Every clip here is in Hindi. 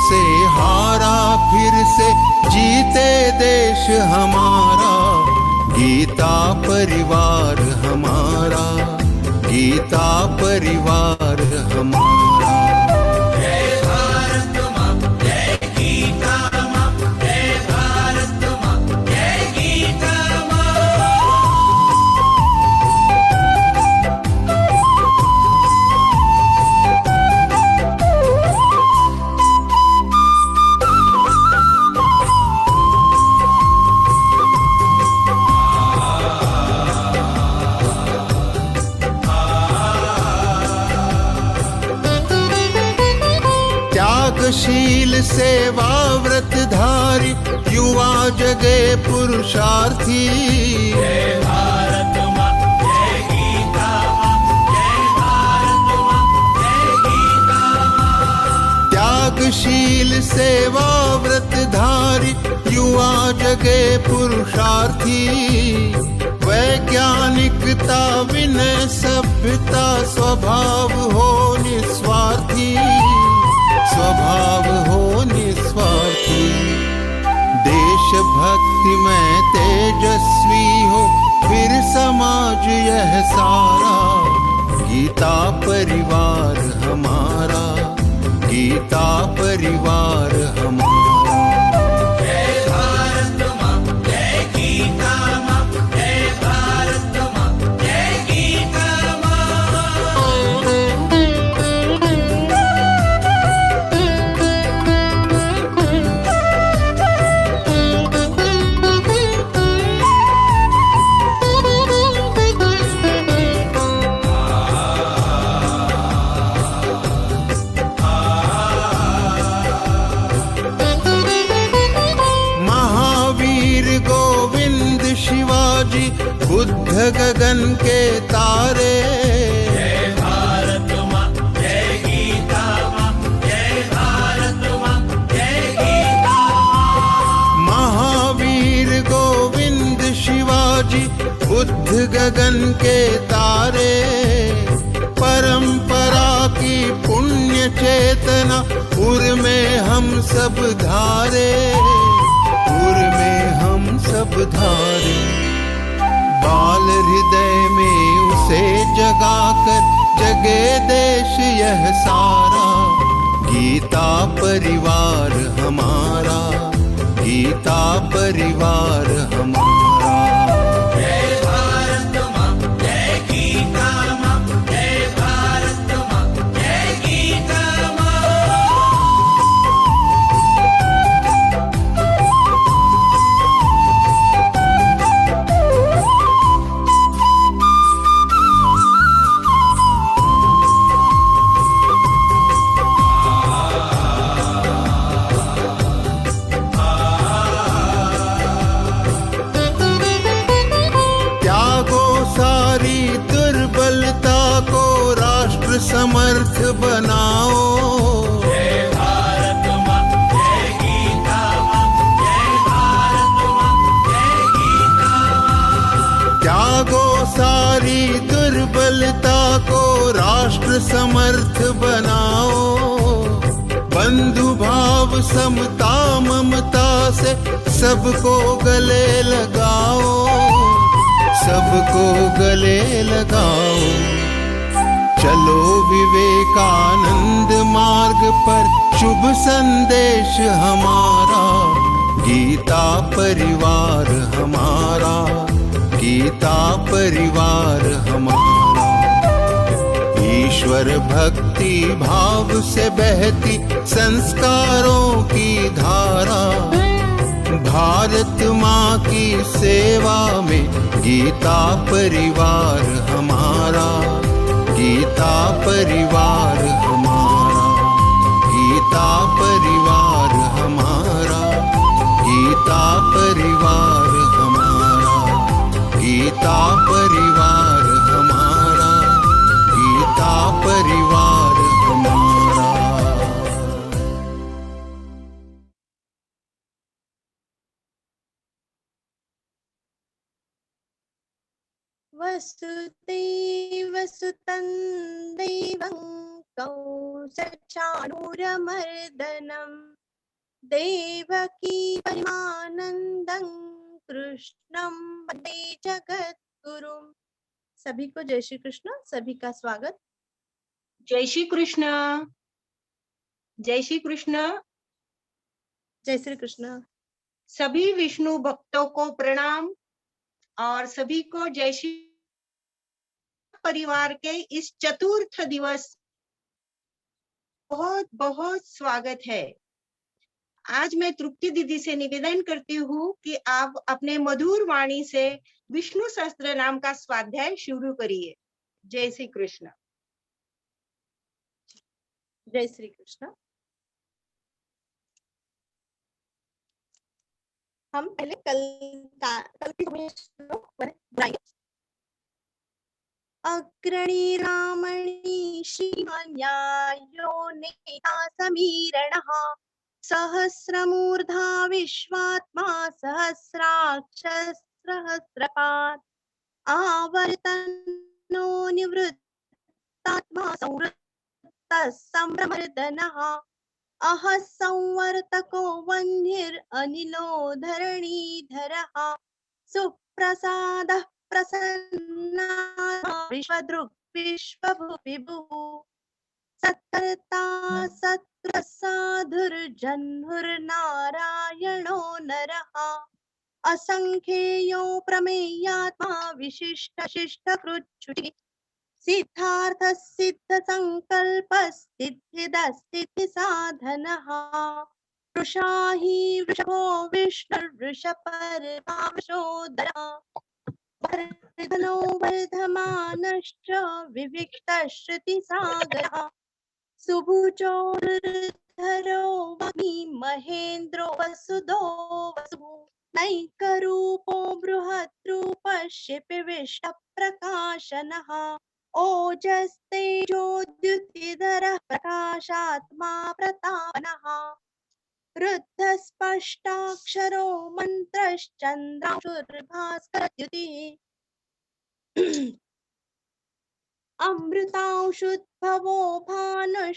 से हारा फिर से जीते देश हमारा, गीता परिवार हमारा, गीता परिवार हमारा। जय भारत माँ, जय गीता माँ, जय भारत माँ, जय गीता माँ। त्यागशील सेवा व्रतधारी युवा जगे पुरुषार्थी, जय भारत माँ, जय गीता माँ, जय भारत माँ, जय गीता माँ। त्यागशील सेवा व्रतधारी युवा जगे पुरुषार्थी, वैज्ञानिकता विनय सभ्यता स्वभाव हो निस्वार्थी, स्वभाव हो निस्वार्थी। देशभक्ति में तेजस्वी हो फिर समाज यह सारा, गीता परिवार हमारा, गीता परिवार हमारा। जय भारत माँ, जय गीता माँ, जय भारत माँ, जय गीता माँ। महावीर गोविंद शिवाजी बुद्ध गगन के तारे, जय भारत माँ, जय गीता माँ, जय भारत माँ, जय गीता माँ। महावीर गोविंद शिवाजी बुद्ध गगन के तारे, परंपरा की पुण्य चेतना उर में हम सब धारे, उर में हम सब धारे। बाल हृदय में उसे जगाकर जगे देश यह सारा, गीता परिवार हमारा, गीता परिवार हमारा। जय भारत माँ, जय गीता माँ, जय भारत माँ, जय गीता माँ। त्यागो सारी दुर्बलता को राष्ट्र समर्थ बनाओ, जय भारत माँ, जय गीता माँ, जय भारत माँ, जय गीता माँ। त्यागो सारी दुर्बलता को राष्ट्र समर्थ बनाओ, बंधु भाव समता ममता से सबको गले लगाओ, सबको गले लगाओ। चलो विवेकानंद मार्ग पर शुभ संदेश हमारा, गीता परिवार हमारा, गीता परिवार हमारा। ईश्वर भक्ति भाव से बहती संस्कारों की धारा, भारत माँ की सेवा में गीता परिवार हमारा, गीता परिवार हमारा, गीता परिवार हमारा, गीता परिवार हमारा, गीता परिवार हमारा, गीता परिवार हमारा। वसुदेव सुतं देवं कंसचाणूरमर्दनम् देवकी परमानंदं कृष्णं वन्दे जगद्गुरुं। सभी को जय श्री कृष्ण। सभी का स्वागत। जय श्री कृष्ण। जय श्री कृष्ण। जय श्री कृष्ण। सभी विष्णु भक्तों को प्रणाम और सभी को जय श्री परिवार के इस चतुर्थ दिवस बहुत बहुत स्वागत है। आज मैं तृप्ति दीदी से निवेदन करती हूँ कि आप अपने मधुर वाणी से विष्णु सहस्त्र नाम का स्वाध्याय शुरू करिए। जय श्री कृष्ण। जय श्री कृष्ण। हम पहले कल की श्लोक बनाएंगे। अग्रणी रामणी श्रीमान्यायो नेता समीरणः सहस्रमूर्धा विश्वात्मा सहस्राक्षसहस्रपात् आवर्तनो निवृत्तात्मा संवृत्तः सम्भ्रमर्दनः अह संवर्तको वह्निरनिलो धरणीधरः सुप्रसादः प्रसन्नात्मा विश्वदृक् विश्वविभुः सत्कर्ता सत्प्रसाधुर्जह्नुर्नारायणो नरः असंख्येयो प्रमेयात्मा विशिष्टशिष्टकृच्छ्रुतिः सिद्धार्थः सिद्धसंकल्पस्सिद्धिदस्सिद्धिसाधनः वृषा हि वृषभो विष्णुर्वृषपर्वावशोदरः वर्धनो वर्धमानश्च विविक्तश्रुतिसागरः सुभुजो धरो वाग्मी महेन्द्रो वसुदो वसुः नैकरूपो बृहद्रूपः शिपिविष्टप्रकाशनः ओजस्तेजोद्युतिधरः प्रकाशात्मा प्रतापनः रुद्धस्पष्टाक्षरो मन्त्रश्चन्द्रांशुर्भास्करद्युतिः अमृतांशुद्भवो भानुः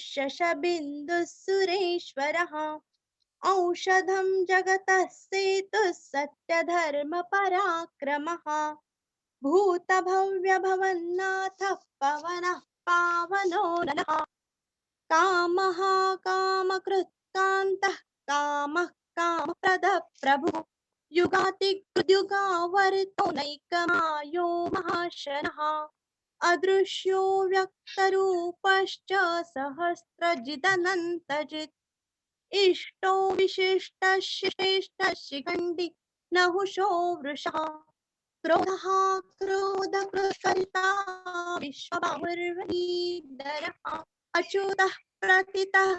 सुरेश्वरः औषधं जगतः सेतुः सत्यधर्मपराक्रमः भूतभव्यभवन्नाथः पवनः पावनो नरः कामः कामकृत्कान्तः कामः कामप्रदः प्रभुः युगातियुगावर्तो नैकमायो महाशनः अदृश्यो व्यक्तरूपश्च सहस्रजिदनन्तजित् इष्टो विशिष्टश्रेष्ठः शिखण्डी नहुषो वृषः क्रोधः क्रोधकृत्कर्ता विश्वबाहुर्वरीधरः अच्युतः प्रतितः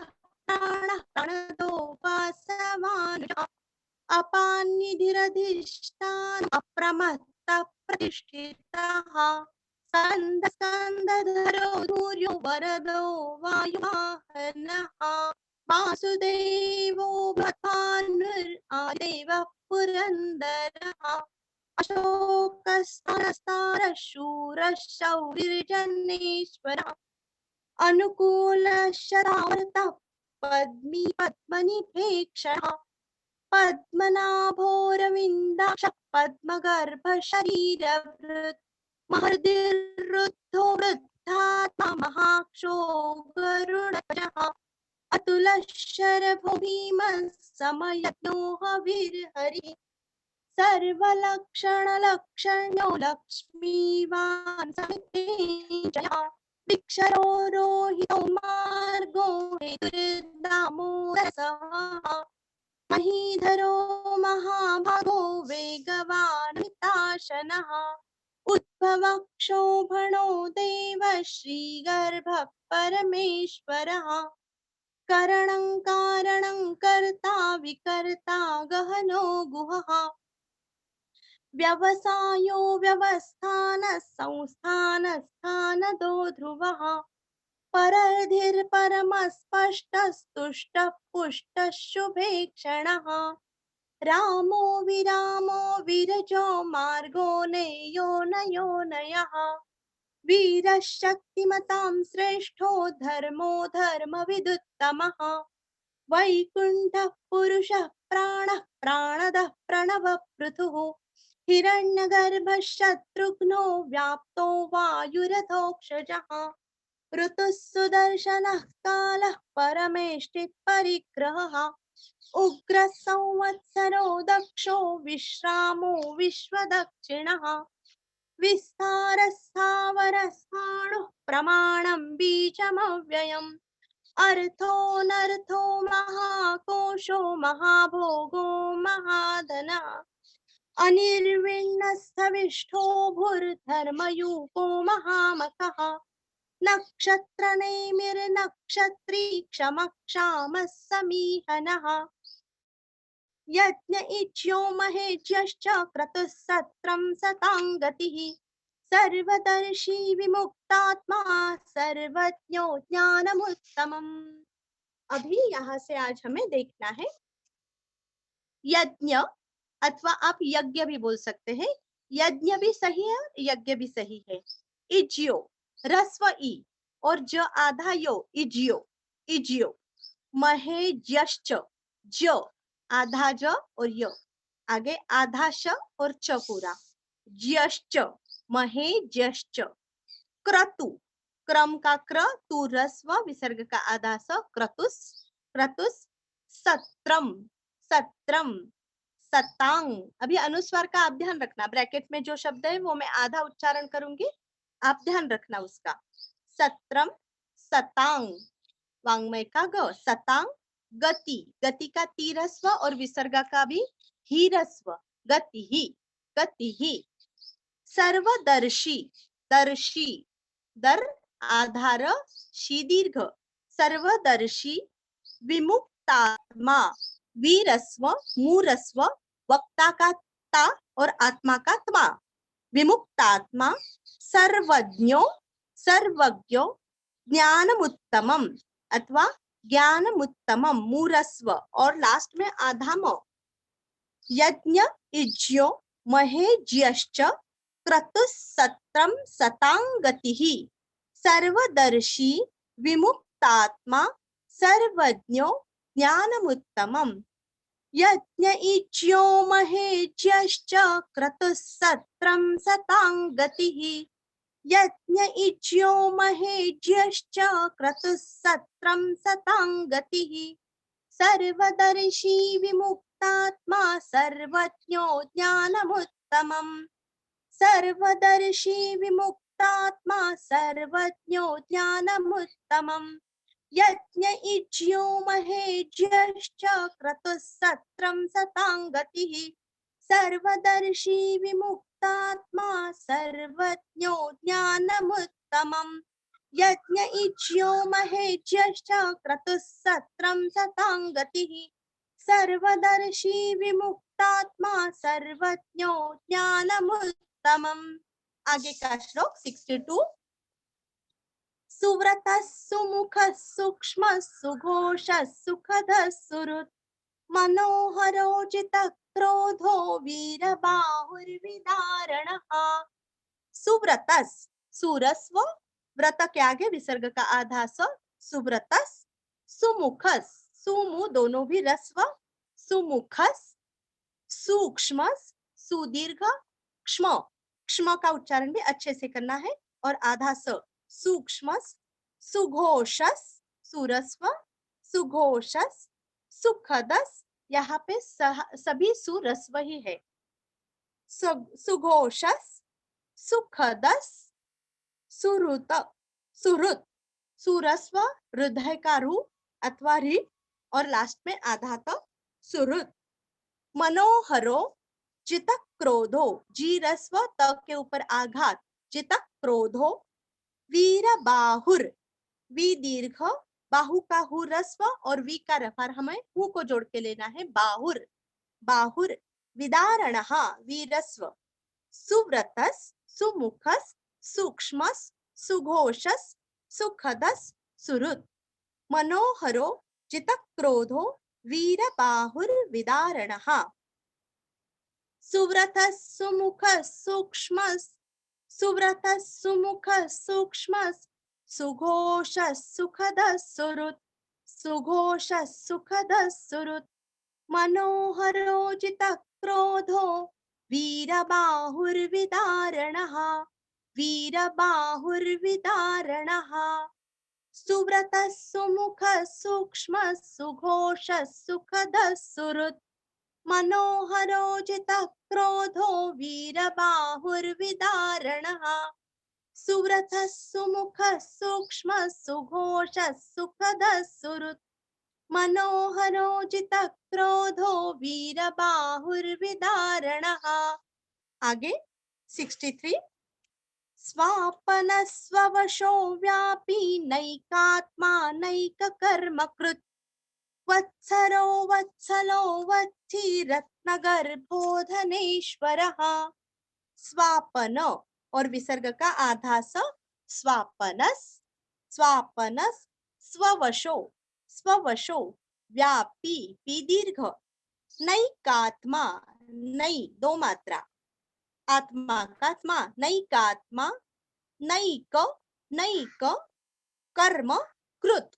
प्राणः प्रणतो वासवानुजः अपान्निधिरधिष्ठानम् अप्रमत्तः प्रतिष्ठितः स्कन्दधरो धूर्यो वरदो वायुवाहनः वासुदेवो भगवानुरादेवः पुरन्दरः अशोकस्तनस्तारः शूरः शौरिर्जनेश्वरः अनुकूलशतावर्तः पद्मी पद्मनिभेक्षणः पद्मनाभोरविन्दाक्षः पद्मगर्भशरीरभृत् महर्दिरुद्धो वृद्धात्मा महाक्षो गरुडध्वजः अतुलशरभो भीमः समयज्ञो हविर्हरिः सर्वलक्षणलक्षणो लक्ष्मीवान् समितेजयः विक्षरो रोहितो मार्गो हेतुर्दामोदरसः महीधरो महाभागो वेगवान् मिताशनः उद्भवक्षोभणो देवः श्रीगर्भः परमेश्वरः करणं कारणं कर्ता विकर्ता गहनो गुहः व्यवसायो व्यवस्थानः संस्थानस्थानदो ध्रुवः परर्धिर्परमस्पष्टस्तुष्टः पुष्टः शुभेक्षणः रामो विरामो विरजो मार्गो नेयो नयो नयः वीरशक्तिमतां श्रेष्ठो धर्मो धर्मविदुत्तमः वैकुण्ठः पुरुषः प्राणः प्राणदः प्रणवपृथुः हिरण्यगर्भः शत्रुघ्नो व्याप्तो वायुरथोक्षजः ऋतुः सुदर्शनः कालः परमेष्टिः परिग्रहः उग्रः संवत्सरो दक्षो विश्रामो विश्वदक्षिणः विस्तारस्थावरस्थाणुः प्रमाणं बीजमव्ययम् अर्थोऽनर्थो महाकोशो महाभोगो महाधनः अनिर्विण्णस्थविष्ठो भूर्धर्मयूपो महामखः नक्षत्रनेमिर्नक्षत्री क्षमक्षामः समीहनः यज्ञ इज्यो महेज्यश्च क्रतुः सत्रं सतां गतिः सर्वदर्शी विमुक्तात्मा सर्वज्ञो ज्ञानमुत्तमम्। अभी यहाँ से आज हमें देखना है यज्ञ, अथवा आप यज्ञ भी बोल सकते हैं, यज्ञ भी सही है यज्ञ भी सही है। इज्यो रस्व ई और ज आधा यो इज्यो इज्यो। महेज्यश्च ज आधा ज और य, आगे आधा श और च पूरा, ज्यश्च महेज्यश्च। क्रतु क्रम का क्र, तू रस्व विसर्ग का आधा स, क्रतुस क्रतुस। सत्रम सत्रम सतांग। अभी अनुस्वार का आप ध्यान रखना, ब्रैकेट में जो शब्द है वो मैं आधा उच्चारण करूंगी, आप ध्यान रखना उसका। सत्रम सतांग वांग्मय का ग, सतांग। गति गति का ती रस्व और विसर्ग का भी ही रस्व, गति ही। सर्वदर्शी दर्शी दर आधार शी दीर्घ, सर्वदर्शी। विमुक्तात्मा वीरस्व मूरस्व, वक्ता का ता और आत्मा का त्मा, विमुक्तात्मा। सर्वज्ञो सर्वज्ञो, ज्ञानमुत्तमम अथवा ज्ञानमुत्तमम मूरस्व और लास्ट में आधा म। यज्ञ इज्यो महेज्यश्च क्रतुः सत्रम सतां गतिः सर्वदर्शी विमुक्तात्मा सर्वज्ञो ज्ञानमुत्तमम्। यज्ञ इज्यो महेज्यश्च क्रतुः सत्रं सतां गतिः यज्ञ इज्यो महेज्यश्च क्रतुः सत्रं सतां गतिः सर्वदर्शी विमुक्तात्मा सर्वज्ञो ज्ञानमुत्तमम्। सर्वदर्शी विमुक्तात्मा सर्वज्ञो ज्ञानमुत्तमम्। यज्ञ इज्यो महेज्यश्च क्रतुः सत्रं सतां गतिः सर्वदर्शी विमुक्तात्मा सर्वज्ञो ज्ञानमुत्तमम्। यज्ञ इज्यो महेज्यश्च क्रतुः सत्रं सतां गतिः सर्वदर्शी विमुक्तात्मा सर्वज्ञो ज्ञानमुत्तमम्। आगे का श्लोक 62। सुव्रतः सुमुखः सूक्ष्मः सुघोषः सुखदः सुहृत् मनोहरोजितः क्रोधो वीरबाहुर्विदारणः। सुव्रतः सुरस्व, व्रत के आगे विसर्ग का आधा स, सुव्रतः। सुमुखः सुमु दोनों भी रस्व, सुमुखः। सूक्ष्म सुदीर्घ, क्ष्म क्ष्म का उच्चारण भी अच्छे से करना है और आधा स, सूक्ष्म। सुघोषस सुरस्व, सुघोषस। सुखदस, यहाँ पे सभी सुरस्व ही है। सुघोषस, सुखदस। सुरुत सुरुत, सुरस्व हृदय का रू अथवा री और लास्ट में आधा त, सुरुत। मनोहरो जितक क्रोधो, जी रस्व त के ऊपर आघात, जितक क्रोधो। वीर बाहुर, वी दीर्घ, बाहु का हु रस्व और वी का रफार हमें हु को जोड़ के लेना है, बाहुर बाहुर। विदारणः, वी रस्व। सुव्रतस सुमुखस सूक्ष्मस सुघोषस सुखदस सुहृत्। मनोहरो जितक क्रोधो वीर बाहुर विदारणः। सुव्रतः सुमुखः सूक्ष्मः सुव्रत सुमुख सूक्ष्म सुघोष सुखद सुरुत सुघोष सुखद सुरुत मनोहरोजित क्रोधो वीरबाहुर्विदारणः वीरबाहुर्विदारणः सुव्रत सुमुख सूक्ष्म सुघोष सुखद सुरुत मनोहरोजित क्रोधो वीरबाहुर्विदारणः सुव्रत सुमुख सूक्ष्म सुघोष सुखद सुरुत मनोहरोजित क्रोधो वीरबाहुर्विदारणः। आगे 63 स्वापन स्ववशो व्यापी नैकात्मा नैक कर्म कृत वत्सरो वत्सलो वत्सी रत्नगर्भोधनेश्वरः। स्वापन और विसर्ग का आधा स स्वापनस स्वापनस स्ववशो स्ववशो व्यापी पी दीर्घ नैकात्मा नई दो मात्रा आत्मा कात्मा नैकात्मा नैक नैक कर्म कृत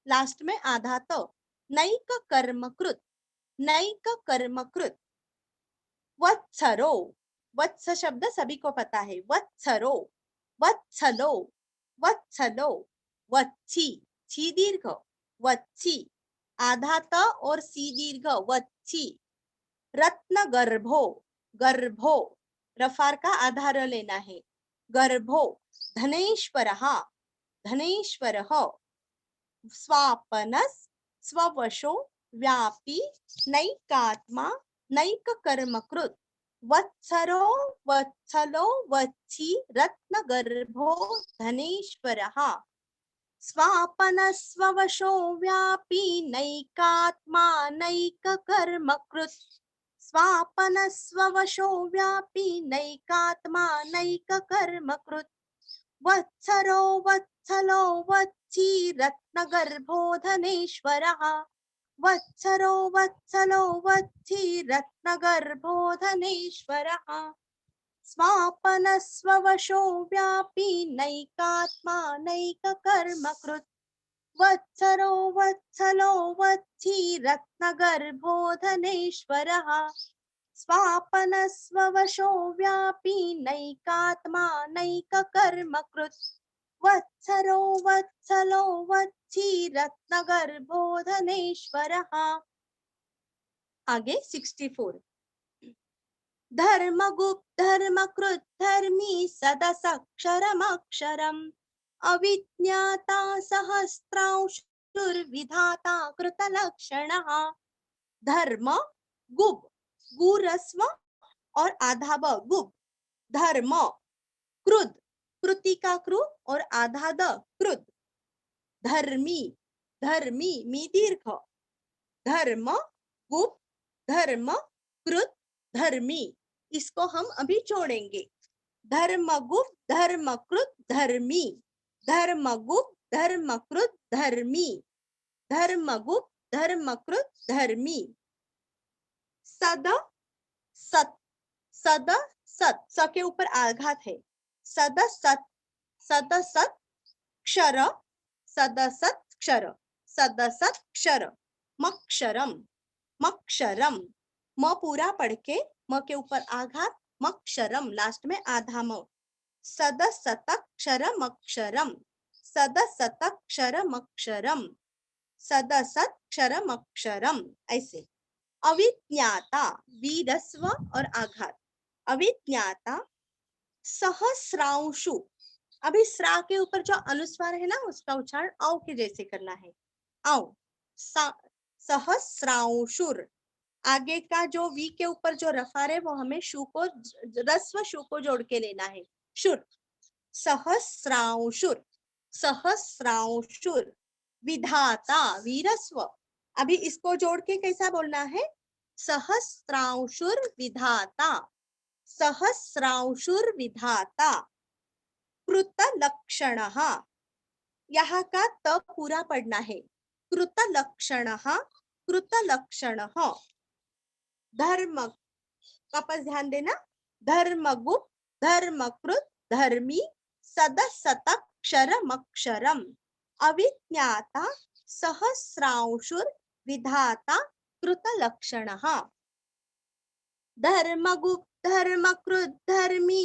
लास्ट में आधा तो नैक कर्मकृत वत्सरो वत्स शब्द सभी को पता है वत्सरो वत्सलो वत्सलो वत्सी छी दीर्घ वत्सी आधा त और सी दीर्घ वत्सी रत्न गर्भो गर्भो रफार का आधार लेना है गर्भो धनेश्वरः धनेश्वरः स्वापनस स्ववशो व्यापी नैकात्मा नैक कर्मकृत वत्सरो वत्सलो वत्सी रत्नगर्भो धनेश्वरः स्वापन स्ववशो व्यापी नैकात्मा नैक कर्मकृत स्वापन स्ववशो व्यापी नैकात्मा नैक कर्मकृत वत्सरो वत्सलो वत्सी रत्नगर्भो धनेश्वरः वत्सरो वत्सलो वत्सी रत्नगर्भो धनेश्वरः स्वापन स्ववशो व्यापी नैकात्मा नैक कर्मकृत वत्सरो वत्सलो वत्सी रत्नगर्भो धनेश्वरः स्वापन स्ववशो व्यापी नैकात्मा नैक कर्मकृत वत्सरो वत्सलो वत्सी रत्नगर्भो धनेश्वरः। आगे 64 धर्मगुप्त धर्मकृत धर्मी सदसक्षरमक्षरम् अविज्ञाता सहस्रांशुर्विधाता कृतलक्षणः। धर्म गुब गुरस्व और आधा ब गुब धर्म क्रुद कृति का कृ और आधा द क्रुद धर्मी धर्मी मी दीर्घ धर्म गुप धर्म कृत धर्मी इसको हम अभी जोड़ेंगे धर्मगुप्त धर्मकृत धर्मी धर्मगुप्त धर्मकृत धर्मी धर्मगुप्त धर्मकृत धर्मी सद सत सद सत स के ऊपर आघात है सदसत सदसत क्षर सदसत क्षर सदसत क्षर मक्षरम मक्षरम म पूरा पढ़ के म के ऊपर आघात मक्षरम लास्ट में आधा म सदसतक्षरमक्षरम सदसतक्षरमक्षरम सदसत्क्षरमक्षरम ऐसे अविज्ञाता वीरस्व और आघात अविज्ञाता सहस्रांशु अभी स्रा के ऊपर जो अनुस्वार है ना उसका उच्चारण औ के जैसे करना है औ सहस्रांशुर आगे का जो वी के ऊपर जो रफार है वो हमें शु को रस्व शु को जोड़ के लेना है शुर सहस्रांशुर सहस्रांशुर विधाता वीरस्व अभी इसको जोड़ के कैसा बोलना है सहस्रांशुर विधाता सहस्रांशुर विधाता कृत लक्षणः यहाँ का त पूरा पढ़ना है कृत लक्षणः कृत लक्षणः धर्म का पास ध्यान देना धर्मगुप्त धर्मकृत धर्मी सदसतक्षरमक्षरम् अविज्ञाता सहस्रांशुर्विधाता कृतलक्षणः धर्मगुप्त धर्मकृत धर्मी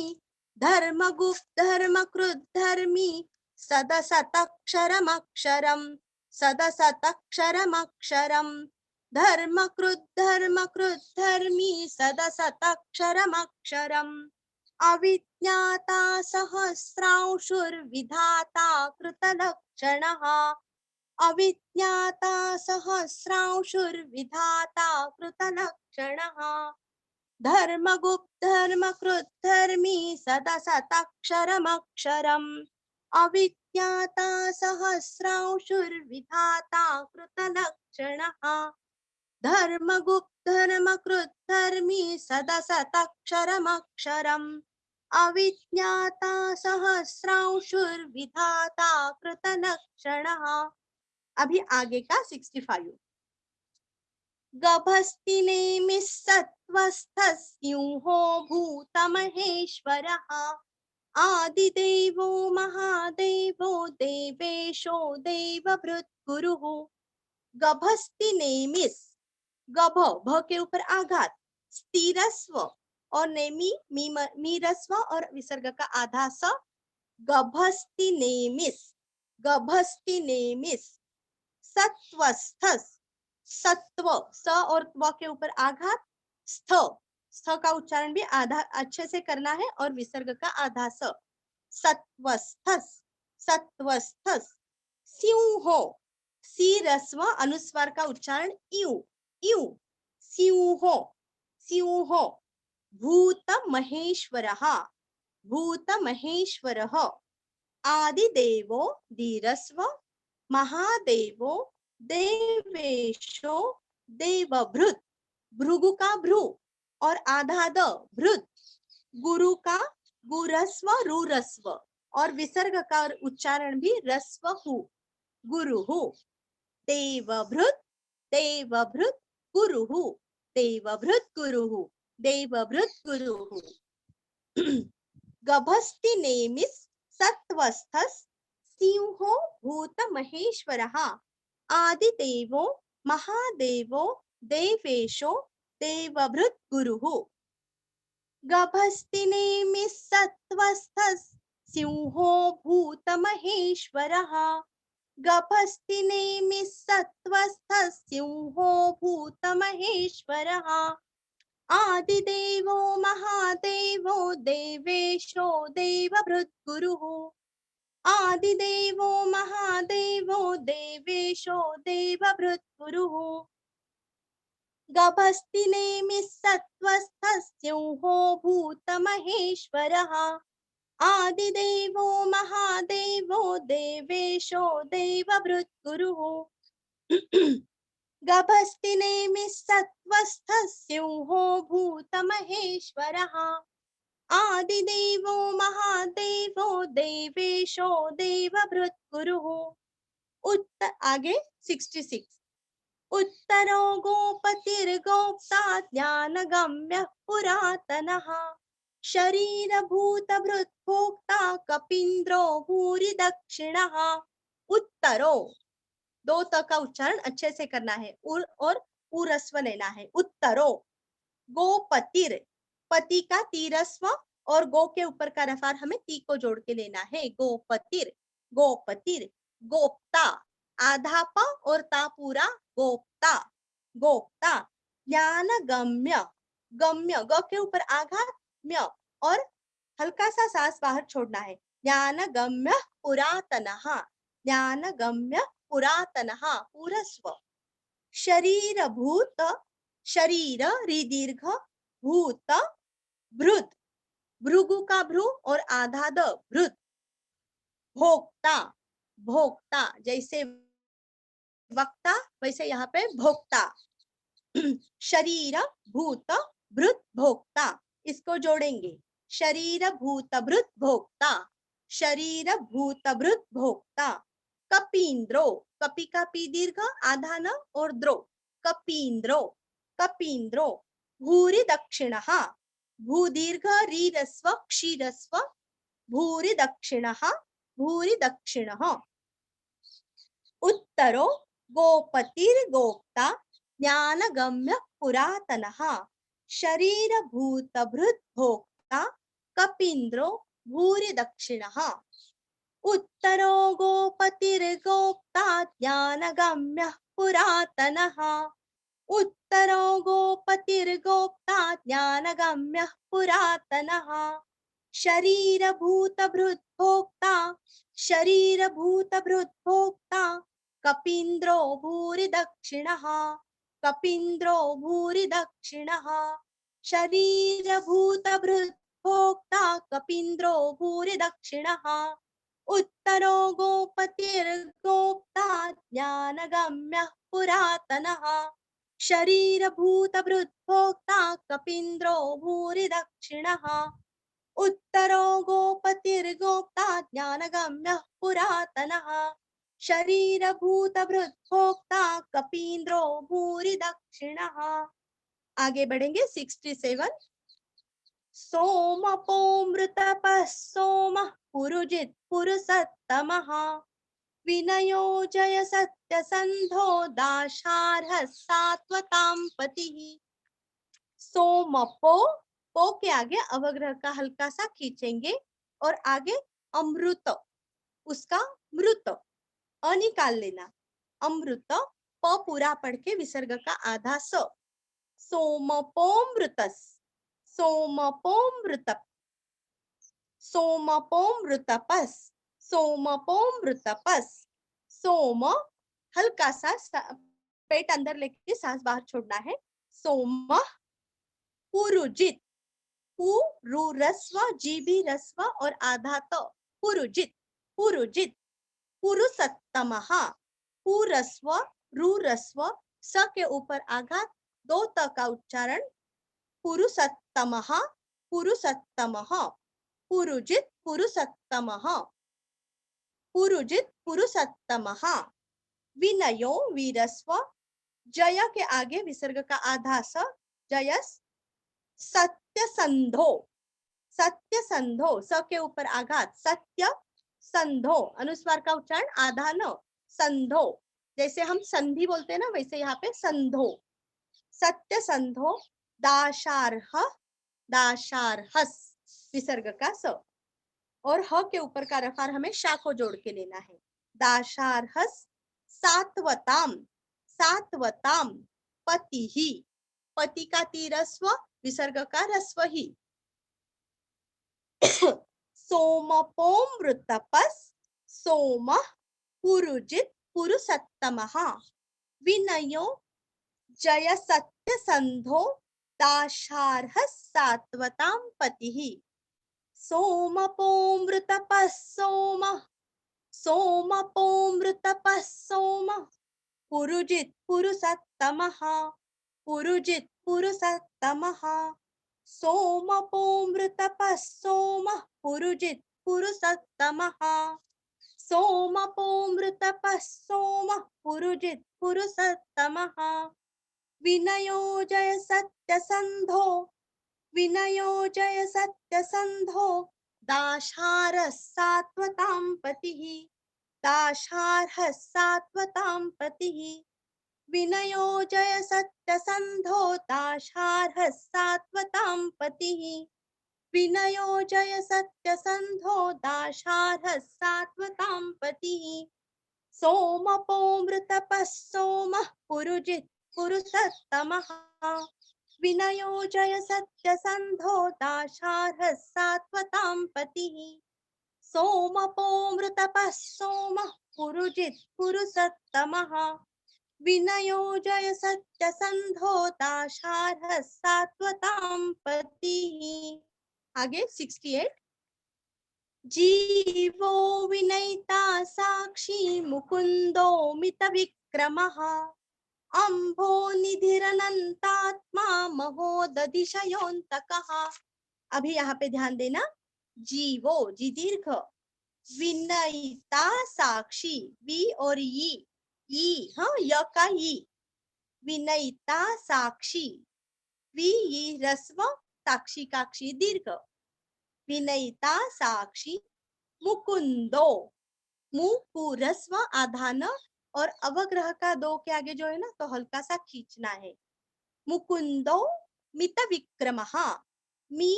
धर्मगुप्त धर्मकृत धर्मी सदसतक्षरमक्षरम् सदसतक्षरमक्षरम् धर्मकृत धर्मी सदसतक्षरमक्षरम् अविज्ञाता सहस्रांशुर्विधाता कृतलक्षणः अविज्ञाता सहस्रांशुर्विधाता कृतलक्षणः धर्मगुप्त धर्मकृत धर्मी सदसतक्षरमक्षरम् अविज्ञाता सहस्रांशुर्विधाता कृतलक्षणः धर्मगुप्त धर्मकृत धर्मी सदसतक्षरमक्षरम् अविज्ञाता सहस्रांशुर्विधाता कृतलक्षणः अभी आगे का 65 गभस्तिनेमिः सत्त्वस्थस्सिंहो भूतमहेश्वरः आदिदेवो महादेवो देवेशो देवभृत् गुरुः गभस्तिनेमिः गभ भ के ऊपर आघात स्थिरस्व और नेमी मीरस्व और विसर्ग का आधा स गभस्तिनेमिः सत्वस्थस् सत्व स और त्व के ऊपर आघात स्थ स्थ का उच्चारण भी आधा अच्छे से करना है और विसर्ग का आधा स सत्वस्थस् सिंहो सी रस्व अनुस्वार का उच्चारण इउ इउ सिंहो भूत महेश्वरः आदिदेवो धीरस्व महादेवो देवेशो देवभृत् भृगु का भ्रू और आधा द भृत गुरु का गुरस्व रुरस्व और विसर्ग का उच्चारण भी रस्व हु गुरुहु देवभृत् गुरुहु देवभृत् गुरुहु गभस्तिनेमिः सत्वस्थस् सिंहो भूत महेश्वरः आदिदेवो महादेवो देवेशो देवभृत् गुरुः गभस्तिनेमिः सत्वस्थस् सिंहो भूत महेश्वरः गभस्तिनेमिः सत्वस्थस् सिंहो भूत महेश्वरः आदिदेवो महादेवो देवेशो देवभृत् गुरुः आदिदेवो महादेवो देवेशो देवभृत् गुरुः गभस्तिनेमिः सत्वस्थस् सिंहो भूत महेश्वरः आदिदेवो महादेवो देवेशो देवभृत् गुरुः गभस्तिनेमिः सत्वस्थस् सिंहो भूत महेश्वरः आदिदेवो महादेवो देवेशो देवभृत् गुरुः आगे 66 उत्तरो गोपतिर्गोप्ता ज्ञानगम्यः पुरातनः शरीरभूतभृत् भोक्ता कपीन्द्रो भूरि दक्षिणः उत्तरो दो त का उच्चारण अच्छे से करना है और उरस्व लेना है उत्तरो गोपतिर पति का तीरस्व और गो के ऊपर का रफार हमें ती को जोड़ के लेना है गोपतिर गोप्ता आधा प और ता पूरा गोप्ता ज्ञान गम्य ग के ऊपर आघात म्य और हल्का सा सांस बाहर छोड़ना है ज्ञान गम्य पुरातनः पूरस्व शरीर री दीर्घ भूत भृत भृगु का भ्रू और आधा द भृत भोक्ता जैसे वक्ता वैसे यहाँ पे भोक्ता शरीर भूत भृत भोक्ता इसको जोड़ेंगे शरीर भूत भृत भोक्ता कपीन्द्रो कपि का पी दीर्घ आधा न और द्रो कपीन्द्रो भूरि दक्षिणः भू दीर्घ री रस्व क्षीरस्व भूरि दक्षिणः भूरि दक्षिणः। उत्तरो गोपतिर्गोप्ता ज्ञानगम्यः पुरातनः शरीरभूतभृत् भोक्ता कपीन्द्रो भूरि दक्षिणः। उत्तरो गोपतिर्गोप्ता ज्ञानगम्यः पुरातनः। उत्तरो गोपतिर्गोप्ता ज्ञानगम्यः पुरातनः शरीरभूतभृत् भोक्ता शरीरभूतभृत् भोक्ता कपीन्द्रो भूरि दक्षिणः कपीन्द्रो भूरि दक्षिणः शरीरभूतभृत् भोक्ता कपीन्द्रो भूरि दक्षिणः। उत्तरो गोपतिर्गोप्ता ज्ञानगम्यः पुरातनः शरीरभूतभृत् भोक्ता कपीन्द्रो भूरि दक्षिणः। उत्तरो गोपतिर्गोप्ता ज्ञानगम्यः पुरातनः शरीरभूतभृत् भोक्ता कपीन्द्रो भूरि दक्षिणः। आगे बढ़ेंगे 67। सोमपोमृतपः सोमः पुरुजित् पुरुषत्तमः विनयो जय सत्यसन्धो दाशार्हः सात्वतां पतिः। सोमपो, पो के आगे अवग्रह का हल्का सा खींचेंगे और आगे अमृत, उसका मृत अ निकाल लेना। अमृत प पूरा पढ़ के विसर्ग का आधा स। सोमपोमृतस् सोमपोमृतप सोमपोमृतपस् सोमपोमृतपस्। सोम हल्का सा पेट अंदर लेके सांस बाहर छोड़ना है। सोम पुरुजित, पु रस्व जीभी रस्व और आधा तो पुरुजित पुरुजित। पुरुषत्तमः पुरस्व रु रस्व स के ऊपर आघात दो त का उच्चारण। पुरुषत्तमः पुरुषत्तमः पुरुजित पुरुषत्तमः पुरुजित पुरुषत्तमः। विनयो वीरस्व जय के आगे विसर्ग का आधा स जयस। सत्यसंधो सत्यसंधो स के ऊपर आघात सत्य संधो अनुस्वार का उच्चारण आधा न संधो, जैसे हम संधि बोलते हैं ना वैसे यहाँ पे संधो। सत्यसंधो दाशार्ह दाशार्हस विसर्ग का स और ह के ऊपर का रफार हमें शा को जोड़ के लेना है। दाशार्हस सात्वताम सात्वताम पति ही, पति का तीरस्व विसर्ग का रस्व ही। सोमपोमृतपस् सोम पुरुजित पुरुषत्तमः विनयो जय सत्यसंधो दाशार्हः सात्वतां पतिः। सोमपोमृतपः सोम सोमपोमृतपः सोम पुरुजित पुरुषत्तमः पुरुजित पुरुषत्तमः। सोमपोमृतपः सोम पुरुजित पुरुषत्तमः सोमपोमृतपः सोम पुरुजित पुरुषत्तमः। विनयो जय सत्यसंधो विनयो जय सत्यसंधो दाशार्हः सात्वतां पतिः दाशार्हः सात्वतां पतिः। विनयो जय सत्यसंधो दाशार्हः सात्वतां पतिः विनयो जय सत्यसंधो दाशार्हः सात्वतां पतिः। सोमपोमृतपः सोमः पुरुजित पुरुषत्तमः विनयो जय सत्यसंधो दाशार्हः सात्वतां पतिः। सोमपोमृतपः सोमः पुरुजित पुरुषत्तमः विनयो जय सत्यसंधो दाशार्हः सात्वतां पतिः। आगे 68। जीवो विनयिता साक्षी मुकुंदो मित विक्रमः अम्भो निधिरनंतात्मा महोदधिशयोन्तकः। अभी यहाँ पे ध्यान देना, जीवो जी दीर्घ, विनयिता साक्षी वी और ई हाँ य का ई, विनयिता साक्षी वी ई रस्व साक्षी काक्षी दीर्घ। विनयिता साक्षी मुकुंदो। मु पूरस्व आधा न और अवग्रह का दो के आगे जो है ना तो हल्का सा खींचना है। मुकुंदो मित विक्रमः। मी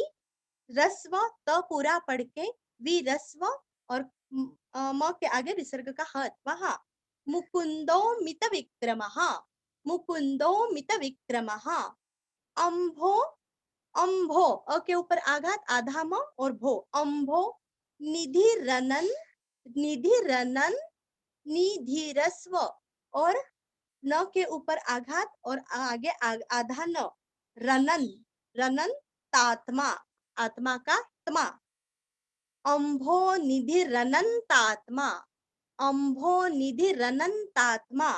रस्व त पूरा पढ़ के वि रस्व और म के आगे विसर्ग का ह अथवा हा। मुकुंदो मित विक्रमः। मुकुंदो मित विक्रमः। अम्भो अम्भो अ के ऊपर आघात आधा म और भो अम्भो निधि रनन निधि रनन निधिरस्व और न के ऊपर आघात और आगे आधा न रनन रनन तात्मा आत्मा का त्मा। अम्भो निधि रनंतात्मा। अम्भो निधि रनंतात्मा।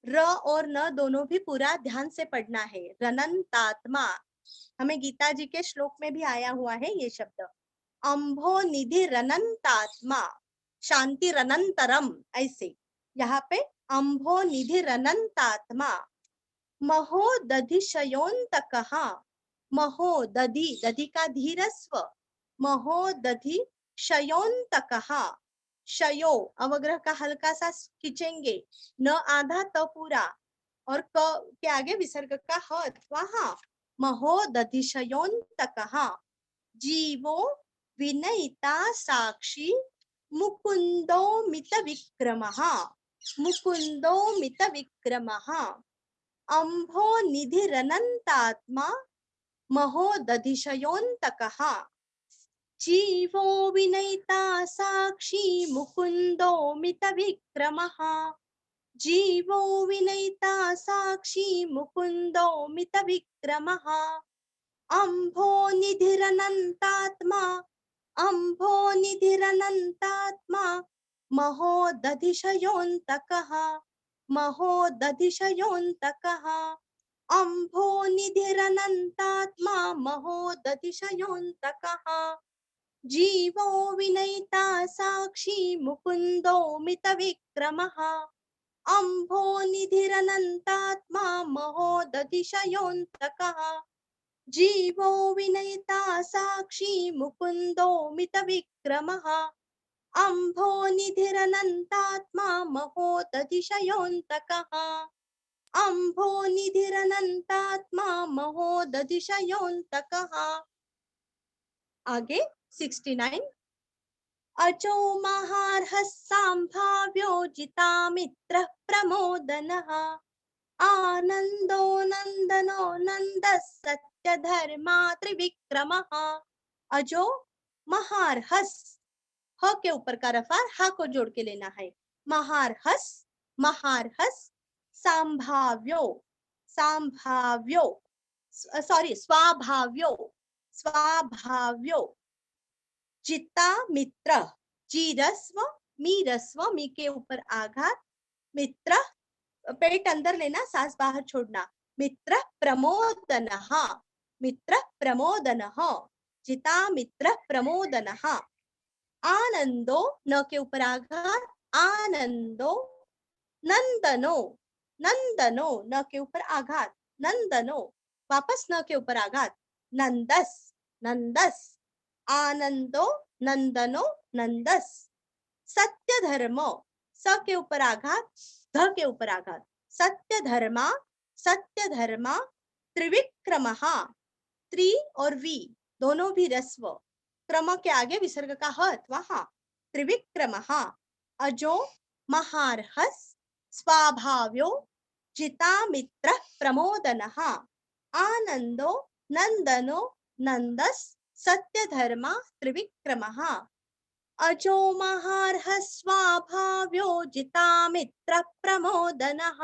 र और न दोनों भी पूरा ध्यान से पढ़ना है। रनंतात्मा हमें गीता जी के श्लोक में भी आया हुआ है ये शब्द। अम्भो निधि रनंतात्मा शांति रनंतरम ऐसे यहाँ पे अम्भो निधि रनंतात्मा। महो दधिशयोन्तकः। महो दधि दधि का धीरस्व। महो दधि शयोन्तकः। शयो अवग्रह का हल्का सा खींचेंगे न आधा तो पूरा और क के आगे विसर्ग का ह अथवा हा। महो दधिशयोन्तकः। जीवो विनयिता साक्षी मुकुंदो मित विक्रमः। मुकुंदो मित विक्रमः। अम्भो निधिरनंतात्मा महो दधिशयोन्तकः। जीवो विनयिता साक्षी मुकुंदो मित विक्रमः। जीवो विनयिता साक्षी मुकुंदो मित विक्रमः। अम्भो निधिरनंतात्मा अम्भो निधिरनंतात्मा महो दधिशयोन्तकः। महो दधिशयोन्तकः। अम्भो निधिरनंतात्मा महो दधिशयोन्तकः। जीवो विनयिता साक्षी मुकुंदो मित विक्रमः। अम्भो निधिरनंतात्मा महो दधिशयोन्तकः। जीवो विनयिता साक्षी मुकुंदो मित विक्रमः। अम्भो निधिरनंतात्मा महो दधिशयोन्तकः। अम्भो निधिरनंतात्मा महो दधिशयोन्तकः। आगे 69 अजो महार्हः सांभाव्यो जितामित्रः प्रमोदनः। आनंदो नंदनो नंदः सत्यधर्मा त्रिविक्रमः। अजो महार्हस ह के ऊपर का रफा हा को जोड़ के लेना है। महार्हस महार्हस सांभाव्यो सांभाव्यो सॉरी स्वाभाव्यो स्वाभाव्यो। जिता मित्र जीरस्व मीरस्व मी के ऊपर आघात मित्र पेट अंदर लेना सांस बाहर छोड़ना। मित्र प्रमोदनः मित्र प्रमोदनः। जिता मित्र प्रमोदनः। आनंदो न के ऊपर आघात आनंदो नंदनो नंदनो न के ऊपर आघात नंदनो वापस न के ऊपर आघात नंदस नंदस। आनंदो नंदनो नंदस। सत्य धर्म स के ऊपर आघात ध के ऊपर आघात सत्य धर्मा त्रिविक्रमः। त्रि और वी दोनों भी रस्व क्रम के आगे विसर्ग का ह अथवा हा। त्रिविक्रमः। अजो महार्हस स्वाभाव्यो जिता मित्र प्रमोदनः। आनंदो नंदनो नंदस सत्य धर्मा त्रिविक्रमः। अजो महार्हः स्वाभाव्यो जिता मित्र प्रमोदनः।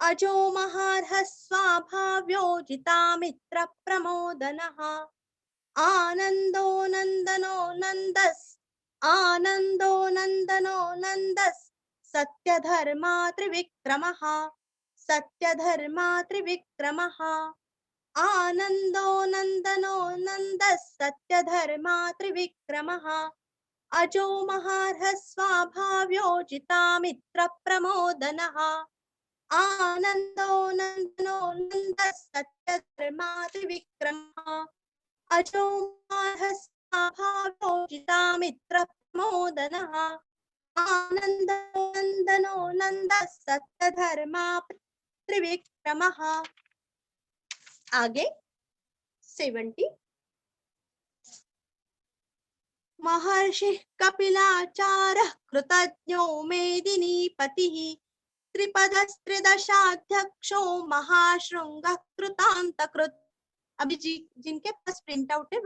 अजो महार्हः स्वाभाव्यो जिता मित्र प्रमोदनः। आनंदो नंदनो नंदस आनंदो नंदनो नंदस सत्य धर्मा त्रिविक्रमः। सत्य धर्मा त्रिविक्रमः। आनंदो नंदनो नंदस सत्य धर्मा त्रिविक्रमः। अजो महार्हः स्वाभाव्यो जिता मित्र प्रमोदनः। आनंदो नंदनो नंदस सत्य धर्मा त्रिविक्रमः। अजो भावोचितामित्र प्रमोदनः आनन्दो नन्दः सत्यधर्मा त्रिविक्रमः। आगे 70। महर्षि कपिलाचार्यः कृतज्ञो मेदिनीपतिः त्रिपदस्त्रिदशाध्यक्षो महाशृंगः कृतान्तकृत्। अभी जिनके पास प्रिंट आउट है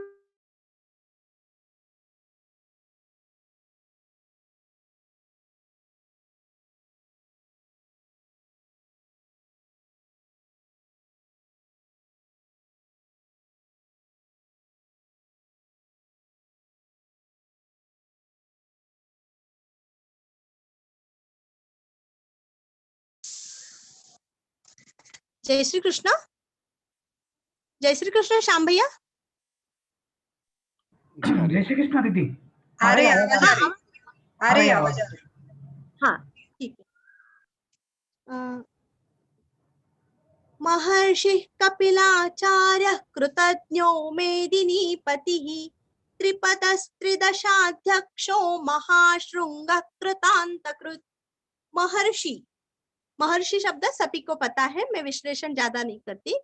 जय श्री कृष्ण। जय श्री कृष्ण श्याम भैया। जय श्री कृष्ण दीदी। आ रही आवाज आ रही, आ रही आवाज। आवाज आ रही। हाँ ठीक है। महर्षि कपिलाचार्य कृतज्ञो मेदिनीपतिः त्रिपदस्त्रिदशाध्यक्षो महाशृंगः कृतान्तकृत्। महर्षि, महर्षि शब्द सभी को पता है, मैं विश्लेषण ज्यादा नहीं करती।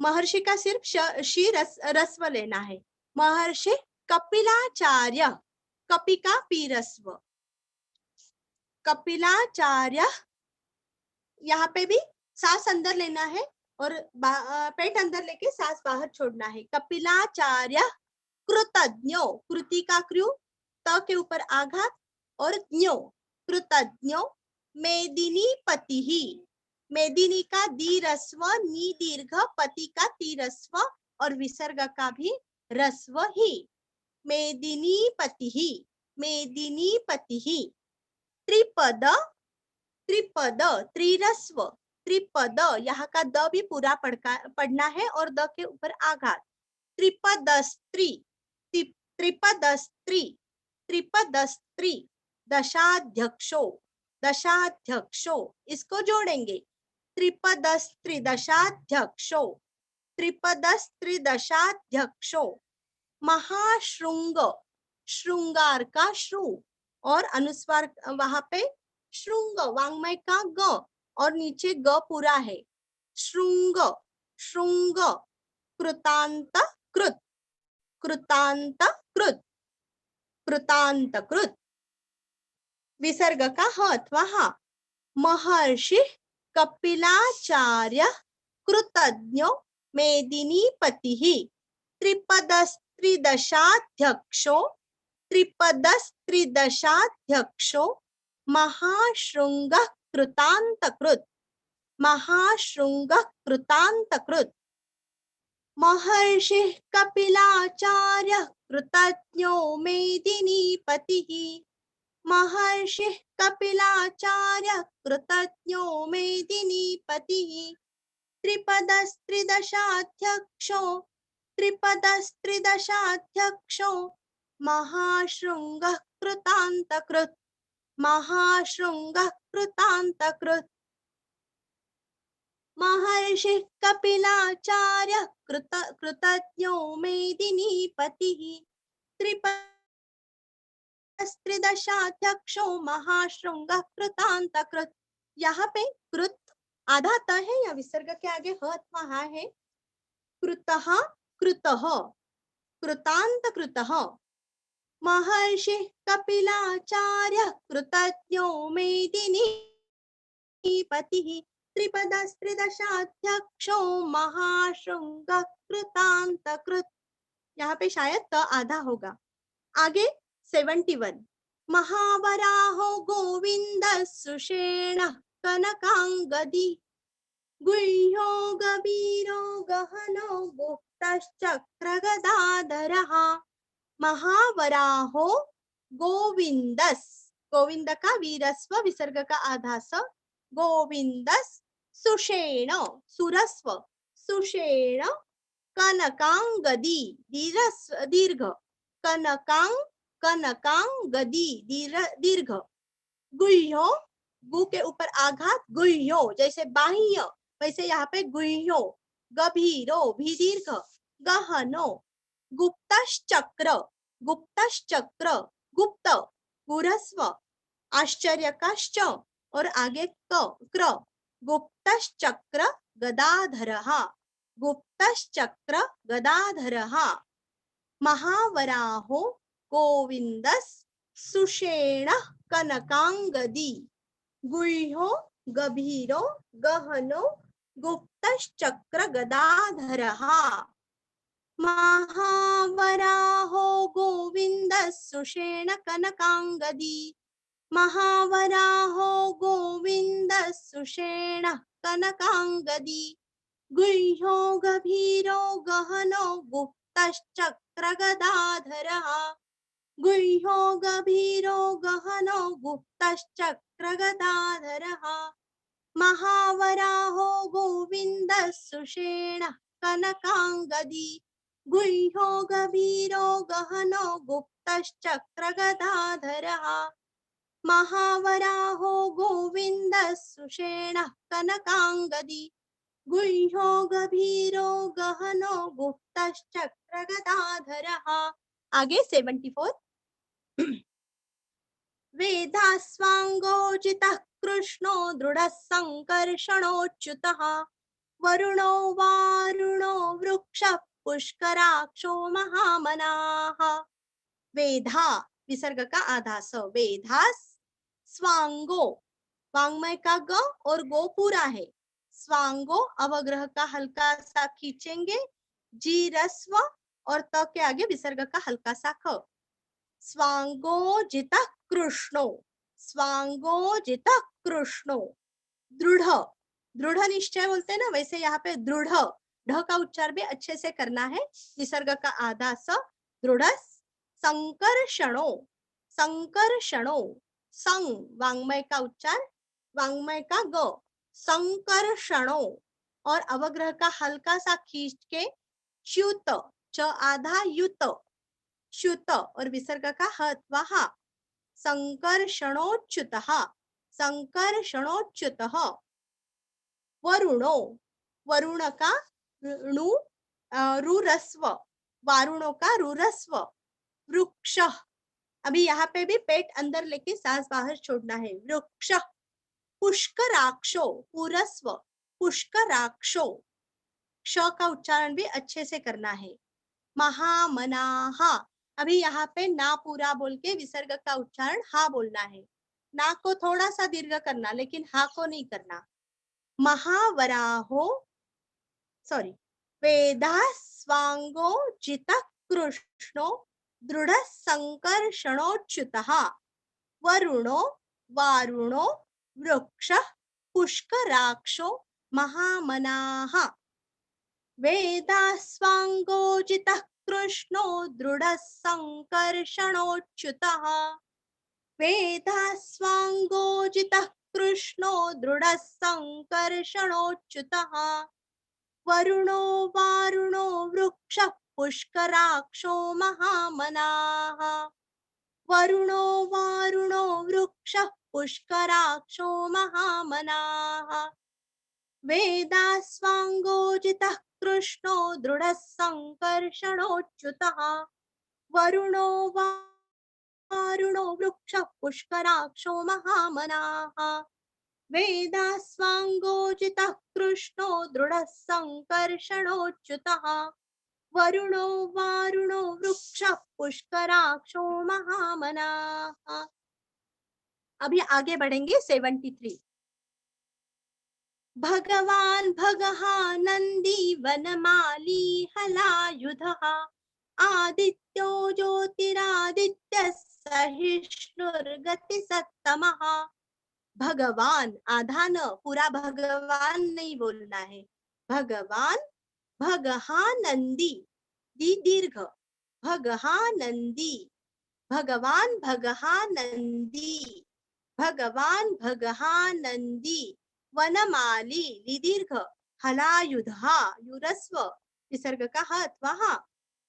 महर्षि का सिर्फ शी रस्व लेना है। महर्षि कपिलाचार्य, कपि का पीरस्व, कपिलाचार्य, यहाँ पे भी सांस अंदर लेना है और पेट अंदर लेके सांस बाहर छोड़ना है। कपिलाचार्य कृतज्ञो, कृति का कृ, त के ऊपर आघात और ज्ञो, कृतज्ञो मेदिनीपति ही, मेदिनी का दीरस्व नी दीर्घ, पति का तीरस्व और विसर्ग का भी रस्व ही, मेदिनीपति ही, मेदिनीपति ही। त्रिपद, त्रिपद त्रिरस्व, त्रिपद यहाँ का द भी पूरा पढ़ना है और द के ऊपर आघात। त्रिपदस्त्री, त्रिपदस्त्री, त्रिपदस्त्री दशाध्यक्षो, दशाध्यक्षो इसको जोड़ेंगे। त्रिपदस्त्री दशाध्यक्षो, त्रिपदस्त्री दशाध्यक्षो। महाशृंग, श्रृंगार का श्रु और अनुस्वार वहां पे श्रृंग, वांग्मय का ग और नीचे ग पूरा है। श्रृंग, श्रृंग कृतांत कृत, कृतांत कृत, कृतांत कृत विसर्ग का ह अथवा हा। महर्षि कपिलाचार्य कृतज्ञो मेदिनीपतिः त्रिपदस्त्रिदशाध्यक्षो, त्रिपदस्त्रिदशाध्यक्षो महाशृंगः कृतान्तकृत्, महाशृंगः कृतान्तकृत्। महर्षि कपिलाचार्य कृतज्ञो मेदिनीपतिः, महर्षि कपिलाचार्य कृतज्ञो मेदिनीपतिः त्रिपदस्त्रिदशाध्यक्षो, त्रिपदस्त्रिदशाध्यक्षो महाशृंगः कृतान्तकृत्, महाशृंगः कृतान्तकृत्। महर्षि कपिलाचार्य कृतज्ञो मेदिनीपतिः त्रिपदस्त्रिदशाध्यक्षो महाशृंगः कृतान्तकृत्। यहाँ पे कृत आधा त है या विसर्ग के आगे ह अथवा हा है। कृतः, कृतः, कृतान्तकृतः। महर्षि कपिलाचार्य कृतज्ञो मेदिनीपतिः त्रिपदस्त्रिदशाध्यक्षो महाशृंगः कृतान्तकृत्। यहाँ पे शायद त आधा होगा। आगे 71। महावराहो गोविंद सुषेण कनकांगदी गुह्यो गभीरो गहनो गुप्तश्चक्रगदाधरः। महावराहो गोविंदस, गोविंद का वीरस्व विसर्ग का आधा स, गोविंदस सुषेण, सुरस्व सुषेण कनकांगदी दीर्घ, कनकांग, कनकांगदी दीर्घ। गुह्यो, गु के ऊपर आघात, गुह्यो जैसे बाह्य वैसे यहाँ पे गुह्यो, गभीरो भी दीर्घ, गहनो, गुप्तश्चक्र, गुप्तश्चक्र, गुप्त, गुरस्व, आश्चर्य का श और आगे क्र, गुप्तश्चक्र गदाधरः, गुप्तश्चक्र गदाधरः, महावराहो गोविंदस् सुषेणः कनकांगदी, गुह्यो गभीरो गहनो गुप्तश्चक्र गदाधरः, महावराहो गोविंदः सुषेण कनकांगदी, महावराहो गोविंदः सुषेण कनकांगदी, गुह्यो गभीरो गहनो गुप्तश्चक्र गदाधरः, गुह्यो गभीरो गहनो गुप्तश्चक्र गदाधरः, महावराहो गोविंदः सुषेण कनकांगदी, गुह्यो गभीरो गहनो गुप्तश्चक्र गदाधरः, महावराहो गोविंदः सुषेण कनकांगदी, गुह्यो गभीरो गहनो गुप्तश्चक्र गदाधरः। आगे 74 वेदास्वांगोजितः कृष्णो दृढः संकर्षणोच्युतः, वरुणो वारुणो वृक्षः पुष्कराक्षो महामनाः, वेधा विसर्ग का आधा स, वेधास स्वांगो, वांग्मय का ग और गो पूरा है, स्वांगो अवग्रह का हल्का सा खींचेंगे, जी रस्व और त के आगे विसर्ग का हल्का सा ख, स्वांगो जितः कृष्णो, स्वांगो जितः कृष्णो, दृढ़, दृढ़ निश्चय बोलते हैं ना, वैसे यहाँ पे दृढ़, ढ का उच्चार भी अच्छे से करना है, विसर्ग का आधा स, दृढ़, संकर्षणो, संकर्षणो, संग वांग्मय का उच्चार, वांग्मय का ग, संकर्षणो और अवग्रह का हल्का सा खींच के च्युत, च आधा युत, च्युत और विसर्ग का ह अथवा हा, संकर्षणोच्युतः, संकर्षणोच्युतः, वरुणो, वरुण का ऋणु रुरस्व, वारुणों का रुरस्व, वृक्ष, अभी यहाँ पे भी पेट अंदर लेके सांस बाहर छोड़ना है, वृक्ष, पुष्कराक्षो, पुरस्व, पुष्कराक्षो, क्ष का उच्चारण भी अच्छे से करना है, महामनाः, अभी यहाँ पे ना पूरा बोल के विसर्ग का उच्चारण हा बोलना है, ना को थोड़ा सा दीर्घ करना लेकिन हा को नहीं करना, महावराहो सॉरी वेदा स्वांगो जितः कृष्णो दृढ़ संकर्षणोच्युतः, वरुणो वारुणो वृक्षः पुष्कराक्षो महामनाः, वेदास्वांगोजितः कृष्णो दृढः संकर्षणोच्युतः, वेदास्वांगोजितः कृष्णो दृढः संकर्षणोच्युतः, वरुणो वारुणो वृक्षः पुष्कराक्षो महामनाः, वरुणो वारुणो वृक्षः पुष्कराक्षो महामनाः, वेदास्वांगोजितः कृष्णो दृढः संकर्षणोच्युतः, वरुणो वारुणो वृक्षः पुष्कराक्षो महामनाः, वेदास्वांगोजितः कृष्णो दृढः संकर्षणोच्युतः, वरुणो वारुणो वृक्षः पुष्कराक्षो महामनाः। अभी आगे बढ़ेंगे 73 भगवान भगहा नंदी वनमाली हलायुधः, आदित्यो ज्योतिरादित्य सहिष्णुर्गति सत्तमः, भगवान आधा न पूरा भगवान नहीं बोलना है, भगवान भगहा नंदी दी दीर्घ, भगहा नंदी, भगवान भगहा नंदी, भगवान भगहा नंदी, वनमाली ली दीर्घ, हलायुधा युरस्व विसर्ग का ह अथवा हा,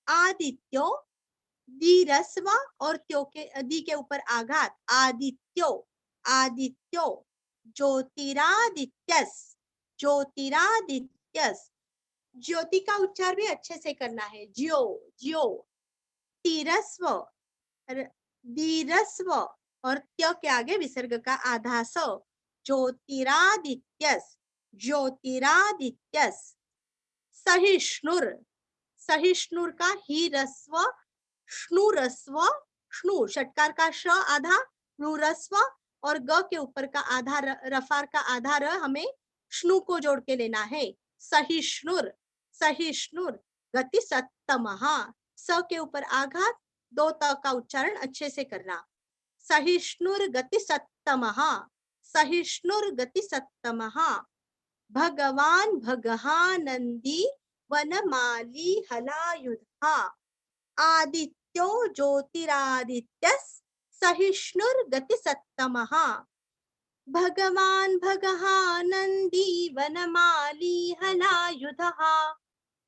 आदित्यो दीरस्व और त्यो के दी के ऊपर आघात, आदित्यो, आदित्यो, ज्योतिरादित्यस, ज्योतिरादित्यस, ज्योति का उच्चार भी अच्छे से करना है, ज्यो ज्यो। तीरस्व दीरस्व और त्य के आगे विसर्ग का आधा स, ज्योतिरादित्यस ज्योतिरादित्यस। सहिष्णुर सहिष्णुर का ही रस्व श्नुरस्व श्नु षटकार का श आधा नुरस्व और ग के ऊपर का आधा रफार का आधा र हमें श्नु को जोड़ के लेना है। सहिष्णुर सहिष्णुर गति सप्तमहा स के ऊपर आघात दो त का उच्चारण अच्छे से करना। सहिष्णुर गति सप्तमहा सहिष्णुर गति सप्तमहा। भगवान भगहानंदी वनमाली हलायुधा आदित्यो ज्योतिरादित्यस सहिष्णुर्गति सत्तमहा। भगवान भगहानंदी वनमाली हलायुधः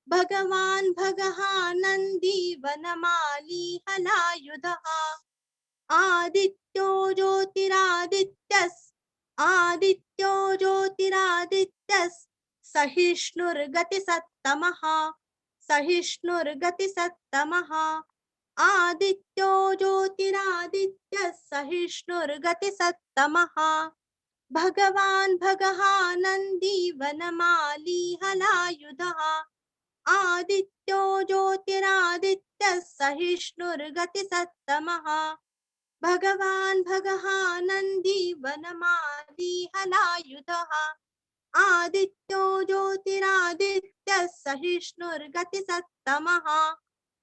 भगवान भगहानंदी वनमाली हलायुधः। आदित्यो ज्योतिरादित्यस आदित्यो ज्योतिरादित्यस सहिष्णुर्गति सत्तमः सहिष्णुर्गति सत्तमः। आदित्यो ज्योतिरादित्यस सहिष्णुर्गति सत्तमः। भगवान भगहानंदी वनमाली हलायुधः आदित्यो ज्योतिरादित्यस सहिष्णुर्गति सत्तमः। भगवान भगहानंदी वनमाली हलायुधः आदित्यो ज्योतिरादित्य सहिष्णुर्गति सत्तमः।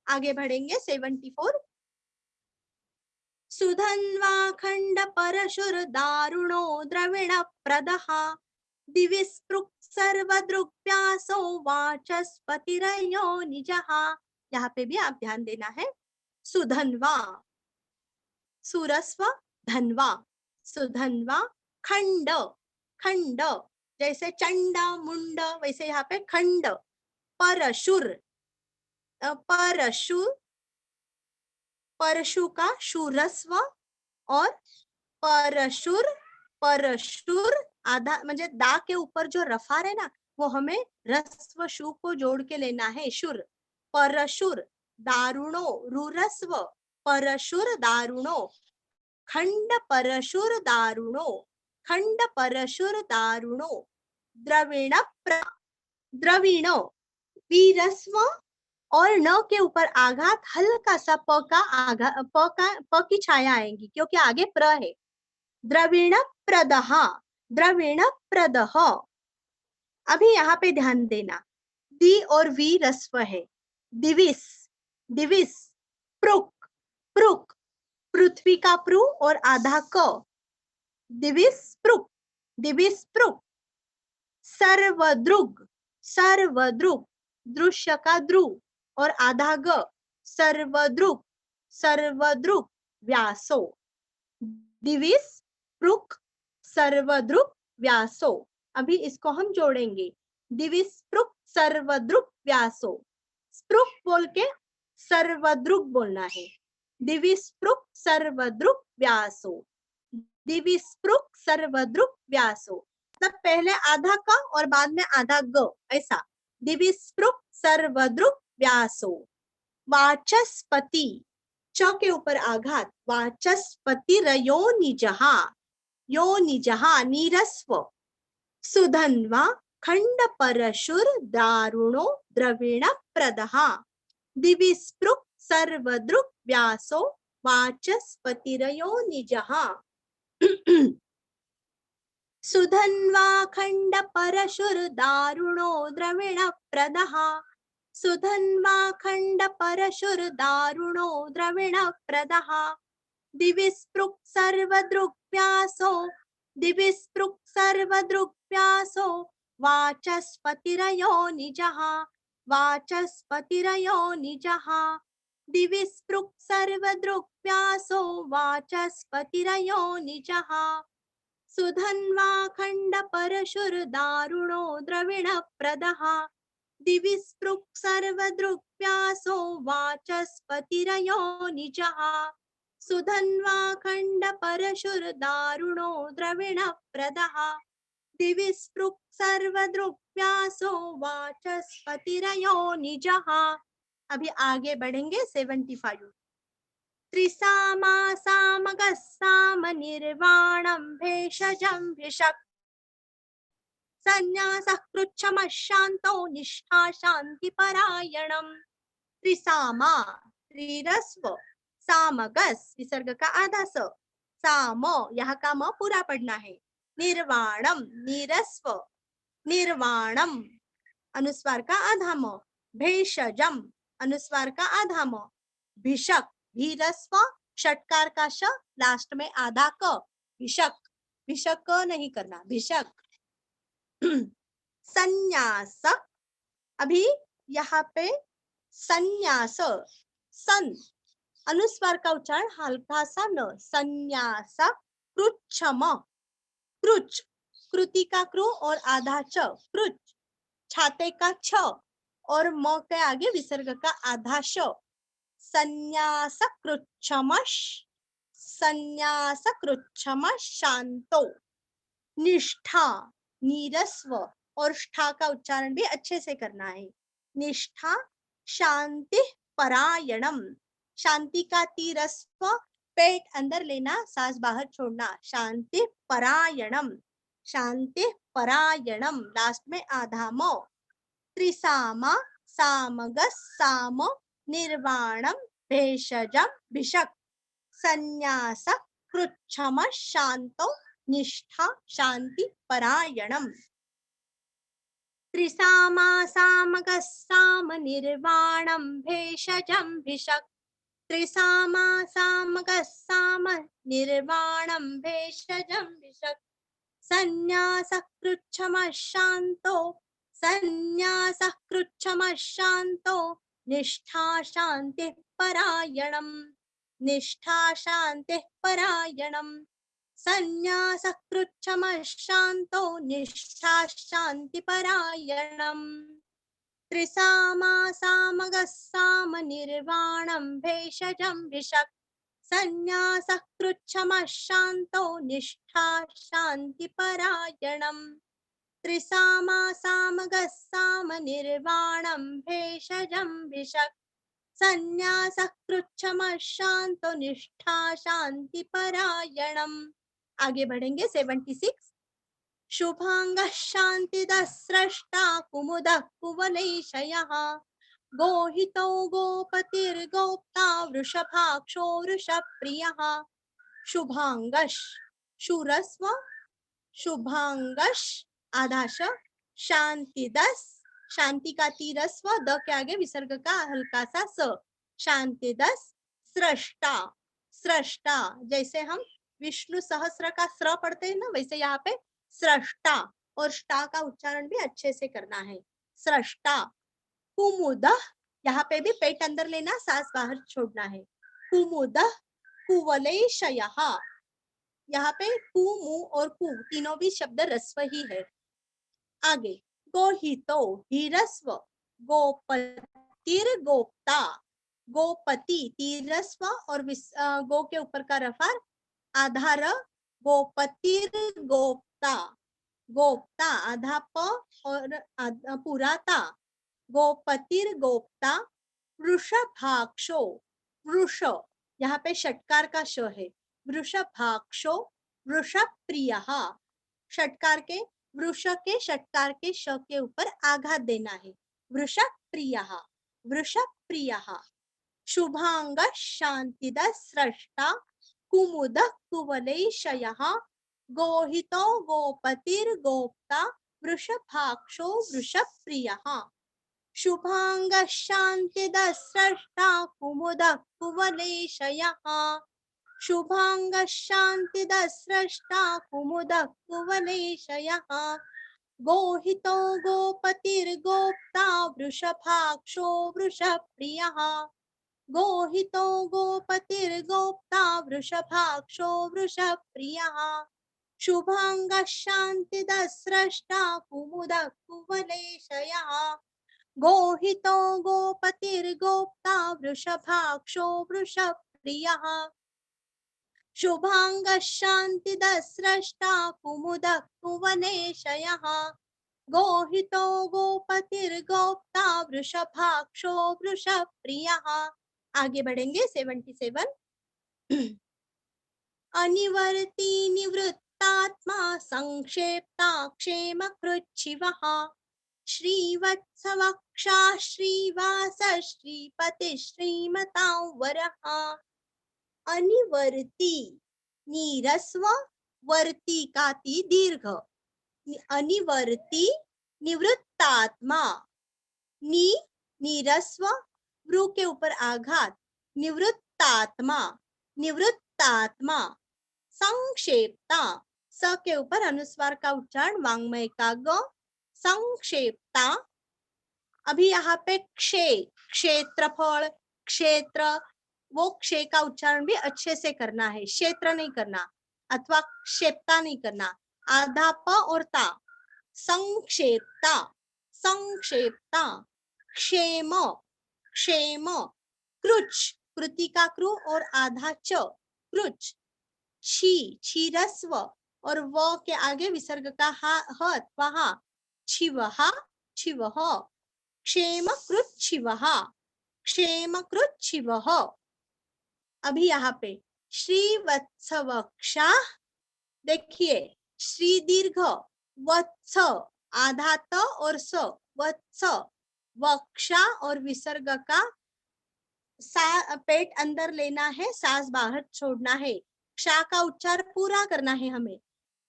आगे बढ़ेंगे 74। सुधन्वाखंड परशुर दारुणो द्रविण प्रदः दिविस्पृक् सर्वदृग्व्यासो वाचस्पतिरयो निजः। यहाँ पे भी आप ध्यान देना है। सुधन्वा सुरस्व धन्वा सुधन्वा खंड खंड जैसे चंडा मुंड वैसे यहाँ पे खंड। परशुर परशु परशु का शुरस्व और परशुर परशुर आधा म्हणजे दा के ऊपर जो रफार है ना वो हमें रस्व शु को जोड़ के लेना है। शुर परशुर दारुणो रुरस्व परशुर दारुणो खंड परशुर दारुणो खंड परशुर दारुणो। द्रविण द्रविण वीरस्व और न के ऊपर आघात हल्का सा प का आघात प की छाया आएंगी क्योंकि आगे प्र है। द्रविण प्रदह द्रविण प्रदह। अभी यहाँ पे ध्यान देना दी और वी रस्व है। दिविस दिविस पृक पृक पृथ्वी का प्रु और आधा क दिविस्पृक् दिविस्पृक्। सर्वदृग सर्वदृग दृश्य का द्रु और आधा ग सर्वदृग सर्वदृग व्यासो दिविस्पृक् सर्वदृग व्यासो। अभी इसको हम जोड़ेंगे दिविस्पृक् सर्वदृग व्यासो। स्पृक् बोल के सर्वदृग बोलना है। दिविस्पृक् सर्वदृग व्यासो दिविस्पृक् सर्वदृग व्यासो। मतलब पहले आधा का और बाद में आधा ग ऐसा। दिविस्पृक् सर्वदृग व्यासो। वाचस्पति च के ऊपर आघात वाचस्पति रयो निजहा यो निजहा नीरस्व। सुधन्वा खंड परशुर दारुणो द्रविण प्रदः दिविस्पृक् सर्वदृग व्यासो वाचस्पतिरयो निजहा। सुधन्वा खंड परशुर दारुणो द्रविण प्रदः सुधन्वा खंड परशुर दारुणो द्रविण प्रदः दिविस्पृक् सर्वदृग व्यासो दिविस्पृक् सर्वदृग व्यासो वाचस्पतिरयो निजः वाचस्पतिरयो निजः। दिविस्पृक् सर्वदृग व्यासो वाचस्पतिरयो निजः। सुधन्वा खंड परशुर दारुणो द्रविण प्रदः दिविस्पृक् सर्वदृग व्यासो वाचस्पतिरयो निजः। सुधन्वा खंड परशुर दारुणो द्रविण प्रदः दिविस्पृक् सर्वदृग्व्यासो वाचस्पतिरयो निजः। अभी आगे बढ़ेंगे 75। त्रिसामा सामगः साम निर्वाणं भेषजं भिषक् संन्यासः कृच्छमः शान्तो निष्ठा शान्तिपरायणम्। त्रिसामा त्रिरस्व, सामगस विसर्ग का आधा स, साम यहाँ का म पूरा पढ़ना है, निर्वाणम निरस्व, निर्वाणम अनुस्वार का आधा म, भेषजम अनुस्वार का आधा म, भिषक भीरस्व षटकार का श लास्ट में आधा क, भिषक भिषक नहीं करना, भिषक। संन्यास, अभी यहाँ पे संन्यास, सन अनुस्वार का उच्चारण हल्का सा न, संन्यास कृच्छम, कृच कृति का कृ और आधा च, कृच छाते का छ और म के आगे विसर्ग का आधा श, संन्यास कृच्छमश, संन्यास कृच्छमश शांतो, निष्ठा नीरस्व औरष्ठा का उच्चारण भी अच्छे से करना है, निष्ठा शांति परायणम, शांति का तीरस्व पेट अंदर लेना सांस बाहर छोड़ना, शांति परायणम, शांति परायणम लास्ट में आधा म। त्रिसामा सामगस साम निर्वाणम भेषजम भिषक संन्यास कृच्छम शांतो निष्ठा शांति परायणम। त्रिसामा सामगः साम निर्वाणं भेषजं भिषक् त्रिसामा सामगः साम निर्वाणं भेषजं भिषक् संन्यासः कृच्छमः शान्तो, संन्यासः कृच्छमः शान्तो निष्ठा शान्तिः परायणम्, निष्ठा शान्तिः परायणम् संन्यासः कृच्छमः शान्तो निष्ठा शान्तिपरायणम्। त्रिसामा सामगः साम निर्वाणं भेषजं भिषक् संन्यासः कृच्छमः शान्तो निष्ठा शान्तिपरायणम्। त्रिसामा सामगः साम निर्वाणं भेषजं भिषक् संन्यासः कृच्छमः शान्तो निष्ठा शान्तिपरायणम्। आगे बढ़ेंगे 76। शुभांगः शांतिदः स्रष्टा कुमुदः कुवलैशयः गोहितो गोपतिर्गोप्ता वृषभाक्षो वृषप्रियः। शुभांगश शूरस्व, शुभांगश आधाश, शांतिदस शांति का तीरस्व द के आगे विसर्ग का हल्का सा स, शांतिदस स्रष्टा, स्रष्टा जैसे हम विष्णु सहस्र का स्र पढ़ते हैं ना, वैसे यहाँ पे स्रष्टा और ष्टा का उच्चारण भी अच्छे से करना है, स्रष्टा। कुमुद यहाँ पे भी पेट अंदर लेना सांस बाहर छोड़ना है, कुमुद कुवलैशयः यहाँ पे कु मु और कु तीनों भी शब्द रस्व ही है। आगे गोहितो हीरस्व, गोपतिर गोप्ता, गोपति तीरस्व और गो के ऊपर का रफार आधार, गोपतिर गोप्ता, गोप्ता आधा प और पूरा ता, गोपतिर गोप्ता वृषभाक्षो, वृष यहाँ पे षटकार का श है, वृषभाक्षो वृषप्रियः षटकार के वृष के षटकार के श के ऊपर आघात देना है, वृषप्रियः वृषप्रियः। शुभांग शांतिद स्रष्टा कुमुद कुवलैशयः गोहितो गोपतिर्गोप्ता वृषभाक्षो वृषप्रियः। शुभांग शांतिद स्रष्टा कुमुद कुवलैशयः शुभांग शांतिद स्रष्टा कुमुद कुवलैशयः गोहितो गोपतिर्गोप्ता वृषभाक्षो वृषप्रियः गोहितो गोपतिर्गोप्ता वृषभाक्षो वृषप्रियः। शुभांग शांतिद स्रष्टा कुमुद कुवलैशयः गोहितो गोपतिर्गोप्ता वृषभाक्षो वृषप्रियः। शुभांग शांतिद स्रष्टा कुमुद कुवलैशयः गोहितो गोपतिर्गोप्ता वृषभाक्षो वृषप्रियः। आगे बढ़ेंगे 77। अनिवर्ती निवृत्तात्मा संक्षेप्ता क्षेमकृच्छिवः। श्रीवत्सवक्षा श्रीवास श्रीपति श्रीमतांवरः। अनिवर्ती नीरस्व वर्ती काती दीर्घ। अनिवर्ती निवृत्तात्मा नीरस्व वृ के ऊपर आघात निवृत्तात्मा निवृत्तात्मा संक्षेप्ता स के ऊपर अनुस्वार का उच्चारण वांग्मय का ग संक्षेप्ता। अभी यहाँ पे क्षेत्रफल क्षेत्र वो क्षे का उच्चारण भी अच्छे से करना है, क्षेत्र नहीं करना अथवा क्षेपता नहीं करना। आधा प और ता संक्षेप्ता संक्षेप्ता। क्षेम क्षेम कृच कृति का कृ और आधा च कृच। क्षीरस्व और व के आगे विसर्ग का ह अथवा हा छिवहा छिवह। क्षेमकृत छिवह क्षेमकृत छिवह। अभी यहाँ पे श्रीवत्सवक्षा देखिए श्री दीर्घ वत्स आधा त और स वत्स वक्षा और विसर्ग का पेट अंदर लेना है, सांस बाहर छोड़ना है। क्षा का उच्चार पूरा करना है हमें।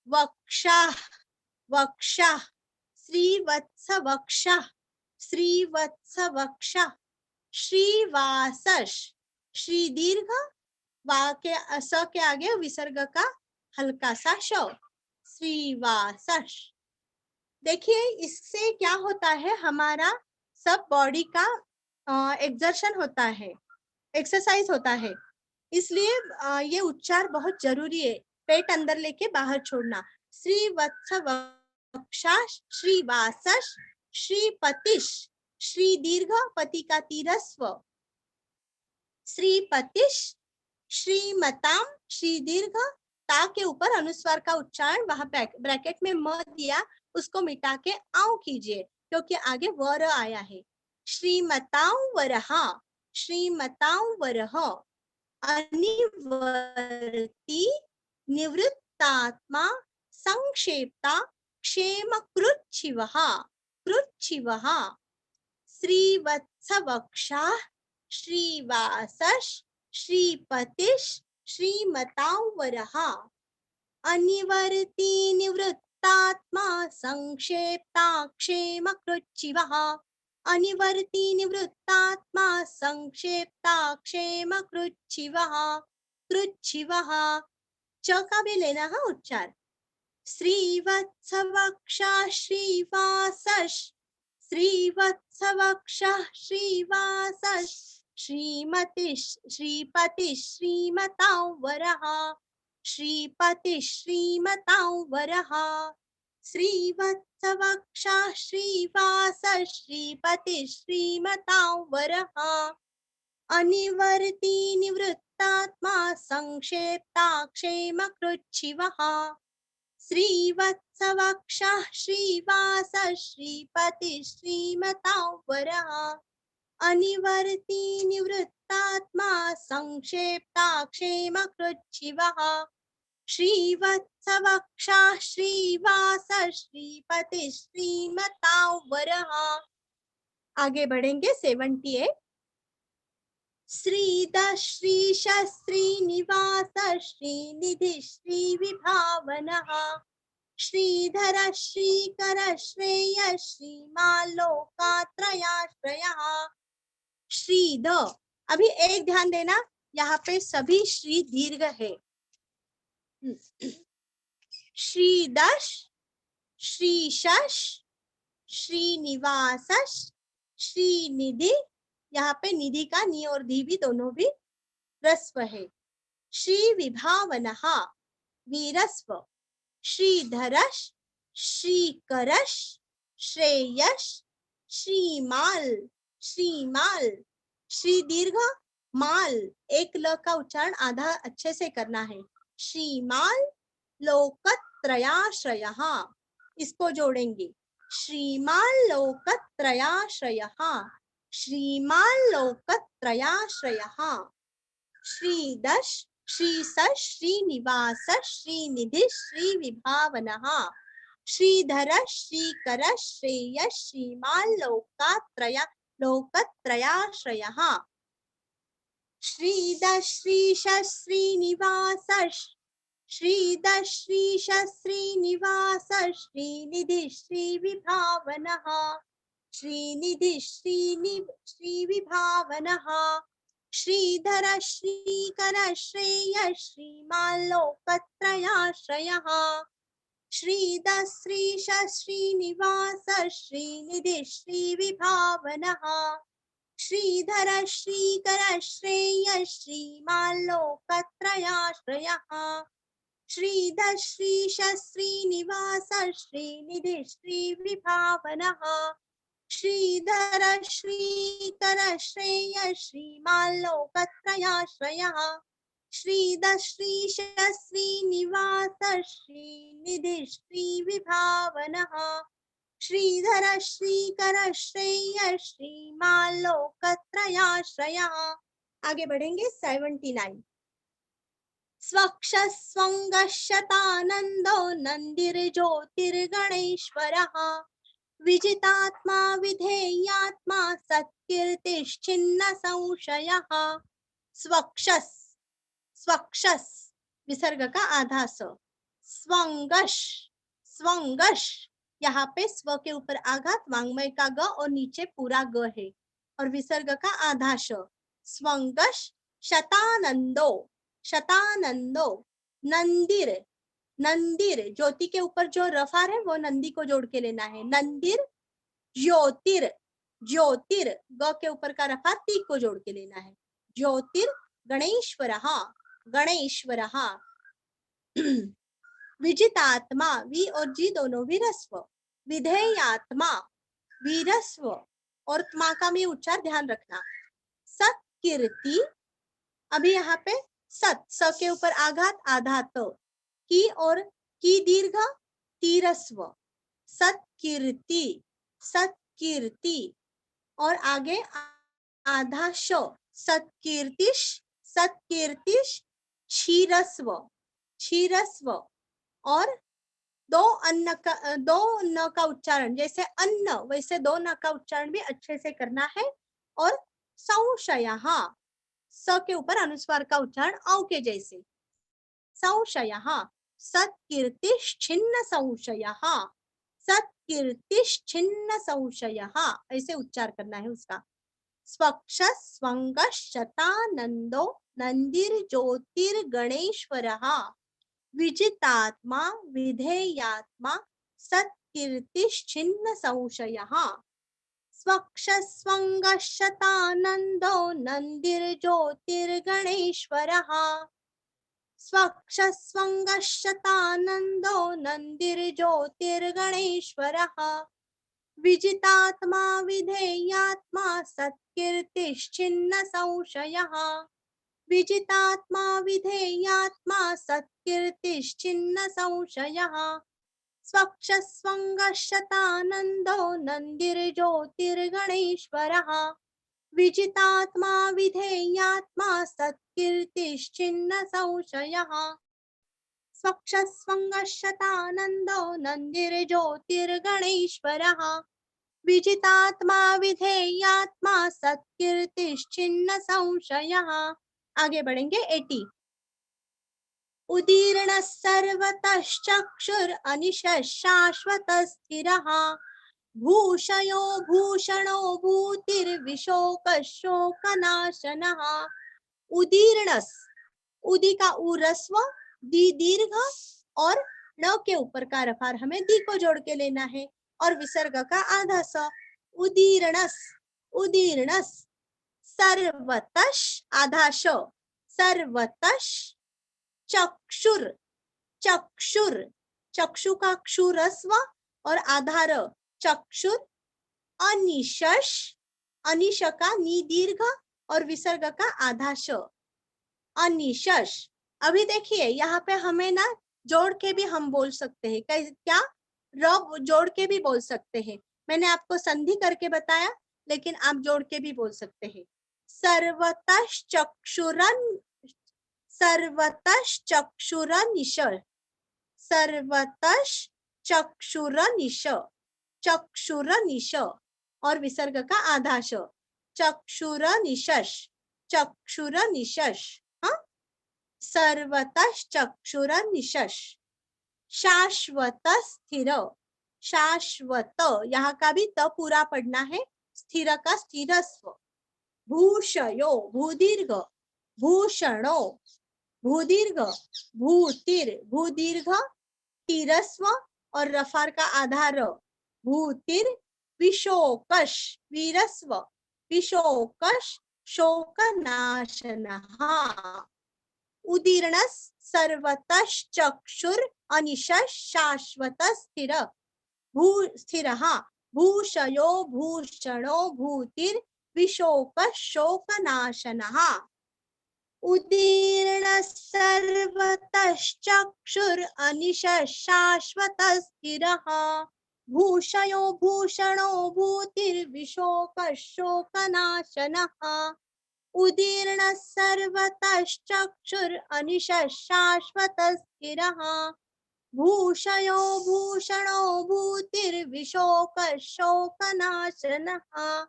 वक्षा वक्षा श्रीवत्स वक्षा श्रीवत्स वक्षा। श्रीवासश श्री दीर्घ वा के स के आगे विसर्ग का हल्का सा श श्रीवासश। देखिए इससे क्या होता है, हमारा सब बॉडी का एक्सर्शन होता है, एक्सरसाइज होता है। इसलिए ये उच्चार बहुत जरूरी है, पेट अंदर लेके बाहर छोड़ना। श्रीवत्स वक्षा श्रीवासश श्रीपतिश श्री दीर्घ पति का तीरस्व श्रीपतिश श्रीमताम श्री दीर्घ ता के ऊपर अनुस्वार का उच्चारण वहां ब्रैकेट में म दिया उसको मिटा के आऊ कीजिए क्योंकि आगे वर आया है। श्रीमतांवरहा श्रीमतांवरह। अनिवर्ती निवृत्तात्मा संक्षेप्ता क्षेमकृच्छिवः कृच्छिवः। श्रीवत्सवक्षा श्रीवासश श्रीपतिश श्रीमतांवरः। अनिवर्ती निवृत्तात्मा संक्षेप्ता क्षेमकृच्छिवः। अनिवर्ती निवृत्तात्मा संक्षेप्ता क्षेमकृच्छिवः कृच्छिवः। च का भी लेना है उच्चार। श्रीवत्सवक्षा श्रीवासश श्रीवत्सवक्षा श्रीवासश श्रीमतिश श्रीपतिश श्रीमतांवरः श्रीपतिश श्रीमतांवरः। श्रीवत्सवक्षा श्रीवासश श्रीपतिश श्रीमतांवरः। अनिवर्ती निवृत्तात्मा संक्षेप्ता क्षेमकृच्छिवः। श्रीवत्सवक्षा श्रीवासश श्रीपतिश श्रीमतांवरः। अनिवर्ती निवृत्तात्मा संक्षेप्ता क्षेमकृच्छिवः। श्रीवत्सवक्षा श्रीवासश श्रीपतिश श्रीमतांवरः। आगे बढ़ेंगे 78। श्रीदश श्रीश श्रीनिवास श्रीनिधि श्रीविभावनः। श्रीधर श्रीकर श्रेय श्रीमालोकात्रयाश्रयः। श्रीध अभी एक ध्यान देना, यहाँ पे सभी श्री दीर्घ है। श्रीदश श्रीशश श्रीनिवासश श्रीनिधि, यहाँ पे निधि का नी और धी भी दोनों भी रस्व है। श्री विभावनः वीरस्व। श्रीधरश श्रीकरश श्रेयश श्रीमाल श्रीमाल। श्री दीर्घ माल एक ल का उच्चारण आधा अच्छे से करना है। श्रीमाल लोकत्रयाश्रयः, इसको जोड़ेंगे। श्रीमान् लोकत्रयाश्रयः, श्रीमान् लोकत्रयाश्रयः। श्रीदश श्रीसः श्रीनिवासः श्रीनिधिः श्रीविभावनः, श्रीधर श्रीकर श्रेयः श्रीमान् लोकत्रयाश्रयः। श्रीदश श्रीश श्रीनिवास श्रीदश श्रीश श्रीनिवास श्रीनिधि श्रीविभावनः, श्रीनिधि श्रीविभावनः। श्रीधर श्रीकर श्रेयः श्रीमान् लोकत्रयाश्रयः। श्रीदश श्रीश श्रीनिवास श्रीनिधि श्रीविभावनः, श्रीधर श्रीकर श्रेयः श्रीमान् लोकत्रयाश्रयः। श्रीधर श्रीश श्रीनिवास श्रीनिधि श्रीविभावनः, श्रीधर श्रीकर श्रेयः श्रीमान् लोकत्रयाश्रयः। श्रीधर श्रीश श्रीनिवास श्रीनिधि श्रीविभावनः, श्रीधर श्रीकर श्रेयः श्रीमान् लोकत्रयाश्रयः। आगे बढ़ेंगे 79। स्वक्ष स्वंगशतानंदो नंदिर्ज्योतिर्गणेश्वरः, विजितात्मा विधेयात्मा सत्कीर्तिश्चिन्न संशयः। स्वक्षस स्वक्षस विसर्ग का आधा स, स्वंगश स्वंगश, यहाँ पे स्व के ऊपर आघात, वांग्मय का ग और नीचे पूरा ग है और विसर्ग का आधा श। स्वंगश शतानंदो शतानंदो, नंदिर नंदिर, ज्योति के ऊपर जो रफार है वो नंदी को जोड़ के लेना है। नंदिर ज्योतिर ज्योतिर, ग के ऊपर का रफार ती को जोड़ के लेना है। ज्योतिर गणेश्वरः गणेश्वरः। विजितात्मा, वी और जी दोनों वीरस्व। विधेयात्मा वीरस्व और त्मा का में उच्चार ध्यान रखना। सत्कीर्ति, अभी यहाँ पे सत, स के ऊपर आघात आधा तो, की और की दीर्घ तीरस्व। सत्कीर्ति सत्कीर्ति और आगे आधा शो, सत्कीर्तिश सत्कीर्तिश। क्षीरस्व क्षीरस्व और दो न का उच्चारण, जैसे अन्न वैसे दो न का उच्चारण भी अच्छे से करना है। और संशयः, स के ऊपर अनुस्वार का उच्चारण औ के जैसे। संशयः सत्कीर्तिश्छिन्न संशयः, सत्कीर्तिश्छिन्न संशयः, ऐसे उच्चार करना है उसका। स्वक्ष स्वंगश शतानंदो नंदिर्ज्योतिर्गणेश्वरः, विजितात्मा विधेयात्मा सत्कीर्तिश्छिन्न संशयः। स्वक्ष स्वंगश शतानंदो नंदिर्ज्योतिर्गणेश्वरः, स्वक्ष स्वंगश शतानंदो नंदिर्ज्योतिर्गणेश्वरः, विजितात्मा विधेयात्मा सत्कीर्तिश्छिन्न संशयः। विजितात्मा विधेयात्मा सत्कीर्तिश्छिन्न संशयः। स्वक्ष स्वंगश शतानंदो नंदिर्ज्योतिर्गणेश्वरः, विजितात्मा विधेयात्मा सत्कीर्तिश्छिन्न संशयः। स्वक्ष स्वंगश शतानंदो नंदिर्ज्योतिर्गणेश्वरः, विजितात्मा विधेयात्मा सत्कीर्तिश्छिन्न संशयः। आगे बढ़ेंगे 80। उदीर्ण सर्वतश्चक्षुर अनिशः शाश्वत स्थिरः, भूषयो भूषणो भूतिर्विशोक शोकनाशनः। उदीर्णस, उदी का उरस्व, दी दीर्घ और न के ऊपर का रफार हमें दी को जोड़ के लेना है और विसर्ग का आधा स। उदीर्णस उदीर्णस। सर्वतश आधा श, सर्वतश। चक्षुर चक्षुर, चक्षु का क्षुरस्व और आधार चक्षुर। अनिशश, अनिश का नी दीर्घ और विसर्ग का आधा श। अनिशश। अभी देखिए यहाँ पे हमें ना जोड़ के भी हम बोल सकते हैं क्या, र जोड़ के भी बोल सकते हैं। मैंने आपको संधि करके बताया, लेकिन आप जोड़ के भी बोल सकते हैं। सर्वतश्चक्षुरन सर्वतश्चक्षुरनिश सर्वतश्चक्षुरनिश चक्षुरनिश और विसर्ग का आधा श चक्षुरनिशश चक्षुरनिशश। हाँ, सर्वतश्चक्षुरनिशश। शाश्वत स्थिर शाश्वत, यहाँ का भी त पूरा पढ़ना है, स्थिर का स्थिरस्व। भूषयो भूदीर्घ भूषणो भूदीर्घ भूतिर भूदीर्घ तीरस्व और रफार का आधार भूतिर विशोकश वीरस्व विशोकश शोकनाशनः। उदीर्णस सर्वतश्चक्षुर अनिशः शाश्वत स्थिर स्थिरः भूषयो भूषणो भूतिर विशोकश शोकनाशनः। उदीर्ण सर्वतश्चक्षुर अनिशः शाश्वत स्थिरः भूषयो भूषणो भूतिर्विशोकः शोकनाशनः। उदीर्ण सर्वतश्चक्षुर अनिशः शाश्वत स्थिरः भूषयो भूषणो भूतिर्विशोकः शोकनाशनः।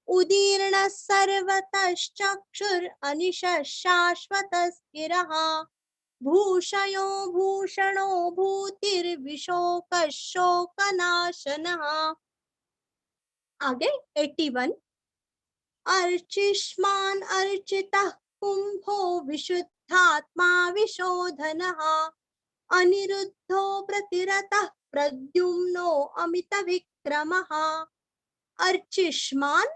उदीर्ण सर्वतश्चक्षुर अनिशः शाश्वत स्थिरः भूषयो भूषणो भूतिर्विशोकः शोकनाशनः। आगे 81। अर्चिष्मान् अर्चितः कुंभो विशुद्धात्मा विशोधनः अनिरुद्धो प्रतिरतः प्रद्युम्नो अमित विक्रमः। अर्चिष्मान्,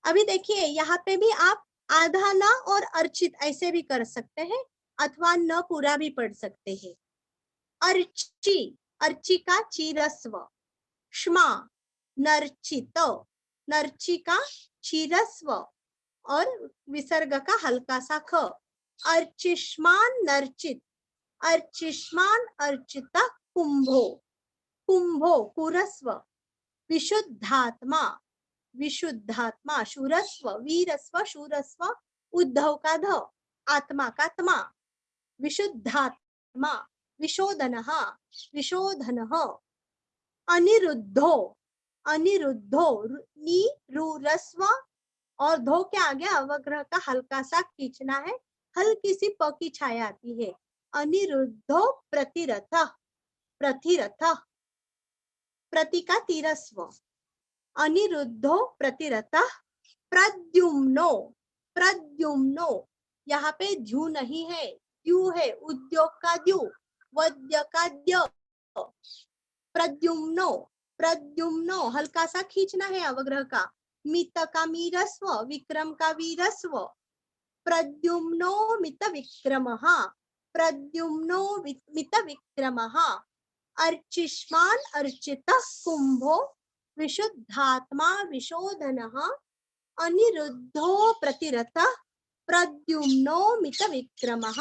अभी देखिए यहाँ पे भी आप आधा न और अर्चित ऐसे भी कर सकते हैं, अथवा न पूरा भी पढ़ सकते हैं। अर्ची, अर्ची का चीरस्व। श्मा, नर्चित, नर्ची का चीरस्व और विसर्ग का हल्का सा ख। अर्चिष्मान नर्चित, अर्चिष्मान अर्चित कुंभो, कुंभो कुरस्व। विशुद्धात्मा, विशुद्धात्मा शूरस्व वीरस्व शूरस्व उद्धव का ध आत्मा का त्मा। विशुद्धात्मा विशोधनः विशोधनः। अनिरुद्धो, अनिरुद्धो निरुरस्व और धो के आगे अवग्रह का हल्का सा खींचना है, हल्की सी प की छाया आती है। अनिरुद्धो प्रतिरथ, प्रतिरथ प्रति का तीरस्व। अनिरुद्धो प्रतिरथ प्रद्युम्नो, प्रद्युम्नो यहाँ पे ध्यू नहीं है, द्यू है, उद्योग का द्यू, वद्य का द्य। प्रद्युम्नो, प्रद्युम्नो हल्का सा खींचना है अवग्रह का। मित का मीरस्व, विक्रम का वीरस्व। प्रद्युम्नो मित विक्रमः, प्रद्युम्नो मित विक्रमः। अर्चिष्मान अर्चितः कुंभो विशुद्धात्मा विशोधनः अनिरुद्धो प्रतिरतः प्रद्युम्नो मित विक्रमः।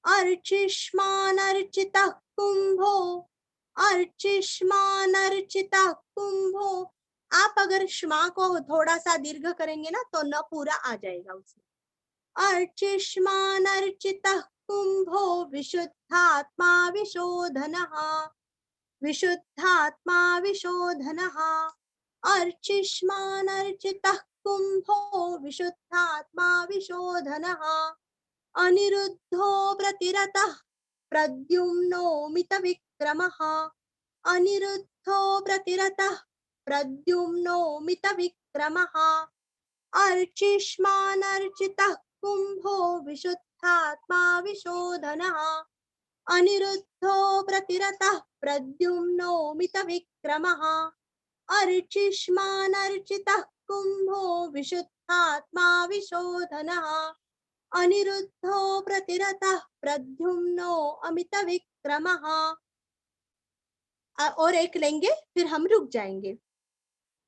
अर्चिष्मान अर्चितः कुंभो, अर्चिष्मान अर्चितः कुंभो। आप अगर श्मा को थोड़ा सा दीर्घ करेंगे ना तो न पूरा आ जाएगा उसमें। अर्चिष्मान अर्चितः कुंभो विशुद्धात्मा विशोधनः, विशुद्धात्मा विशोधनः। अर्चिष्मान अर्चितः कुंभो विशुद्धात्मा विशोधनः अनिरुद्धो प्रतिरतः प्रद्युम्नो मित विक्रमः। अनिरुद्धो प्रतिरतः प्रद्युम्नो मित विक्रमः। अर्चिष्मान अर्चितः कुंभो विशुद्धात्मा विशोधनः अनिरुद्धो प्रतिरतः प्रद्युम्नो मित विक्रमः। अर्चिष्मान अर्चितः कुंभो विशुद्धात्मा विशोधनः अनिरुद्धो प्रतिरतः प्रद्युम्नो अमित विक्रमः। और एक लेंगे फिर हम रुक जाएंगे।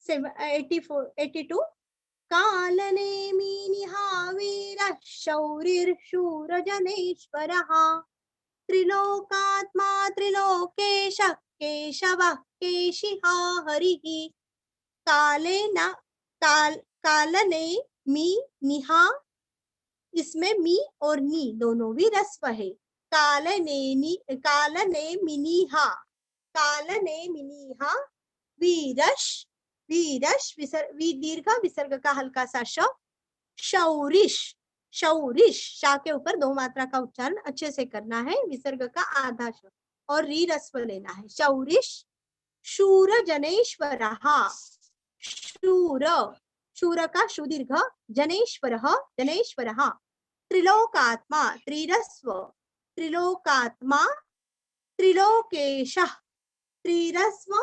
82 कालनेमि निहावीरः शौरिर्शूरजनेश्वरः त्रिलोकात्मा त्रिलोकेशः केशवः केशिहा हरिः कालेन कालने मी निहा, इसमें मी और नी दोनों भी रस्व है। कालने मिनिहा, कालने मिनिहा वीरश, वीरश वी दीर्घ विसर्ग का हल्का सा श, शौरिश, शौरिश शा के ऊपर दो मात्रा का उच्चारण अच्छे से करना है, विसर्ग का आधा श और री रस्व लेना है। शौरिश शूर जनेश्वरः, शूर शूर का शु दीर्घ, जनेश्वरः जनेश्वरः त्रिलोकात्मा त्रिरस्व, त्रिलोकात्मा त्रिलोकेशः, त्रिरस्व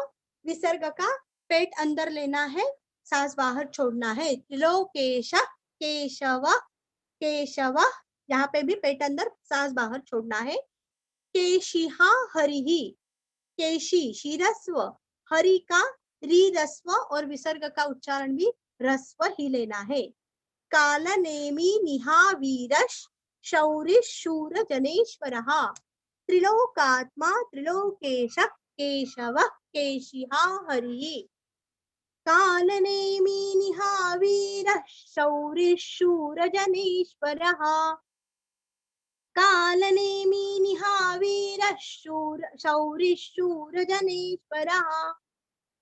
विसर्ग का पेट अंदर लेना है, सांस बाहर छोड़ना है। त्रिलोकेशः केशव, केशव यहाँ पे भी पेट अंदर सांस बाहर छोड़ना है। केशिहा हरिहि, केशी शीरस्व, हरि का री रस्व और विसर्ग का उच्चारण भी रस्व ही लेना है। कालनेमि निहा वीरश शौरिश शूर जनेश्वरः त्रिलोकात्मा त्रिलोकेशः केशवः केशिहा हरिः कालनेमि निहा वीरः शौरिश शूर जनेश्वरः कालनेमि निहा वीरः शौरिश शूर जनेश्वरः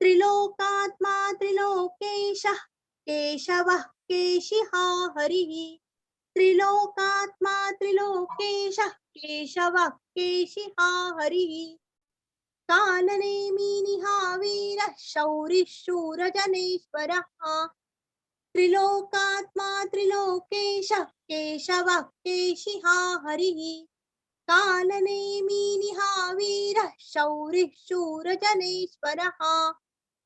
त्रिलोकात्मा त्रिलोकेशः केशवः केशिहा हरिः त्रिलोकात्मा त्रिलोकेशः केशवः केशिहा हरिः कालनेमि निहा वीरः शौरिः शूर जनेश्वरः त्रिलोकात्मा त्रिलोकेशः केशवः केशिहा हरिः कालनेमि निहा वीरः शौरिः शूर जनेश्वरः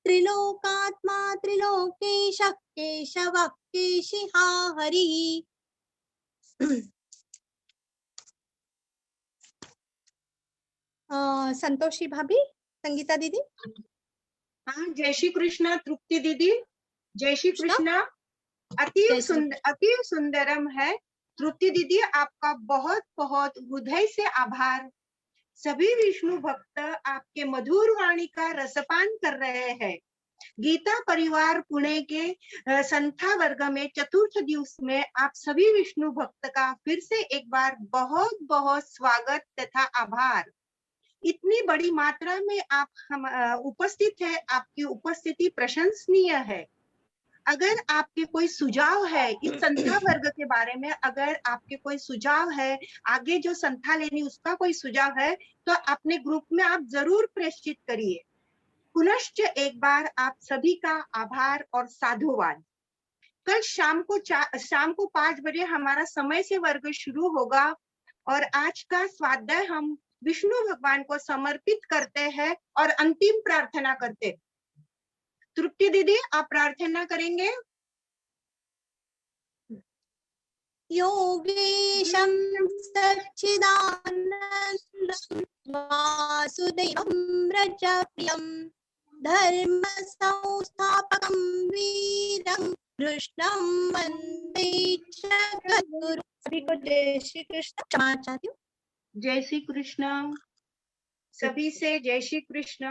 त्रिलोकात्मा त्रिलोकेशः केशवः केशिहा हरिः। संतोषी भाभी, संगीता दीदी। हाँ, जय श्री कृष्ण तृप्ति दीदी, जय श्री कृष्ण। अति सुंदरम है तृप्ति दीदी, आपका बहुत बहुत हृदय से आभार। सभी विष्णु भक्त आपके मधुर वाणी का रसपान कर रहे हैं। गीता परिवार पुणे के संथा वर्ग में चतुर्थ दिवस में आप सभी विष्णु भक्त का फिर से एक बार बहुत बहुत स्वागत तथा आभार। इतनी बड़ी मात्रा में आप हम उपस्थित है, आपकी उपस्थिति प्रशंसनीय है। अगर आपके कोई सुझाव है इस संथा वर्ग के बारे में, अगर आपके कोई सुझाव है, आगे जो संथा लेनी उसका कोई सुझाव है, तो अपने ग्रुप में आप जरूर प्रेषित करिए। पुनश्च एक बार आप सभी का आभार और साधुवाद। कल शाम को 5 बजे हमारा समय से वर्ग शुरू होगा और आज का स्वाध्याय हम विष्णु भगवान को समर्पित करते हैं और अंतिम प्रार्थना करते। तृप्ति दीदी, आप प्रार्थना करेंगे। योगेशं सच्चिदानन्दं वासुदेवं व्रजप्रियं धर्म संस्थापकं वीरं कृष्णं वन्दे जगद्गुरुं। सभी को जय श्री कृष्ण। क्षमा चाहती हूँ। जय श्री कृष्ण, सभी से जय श्री कृष्ण।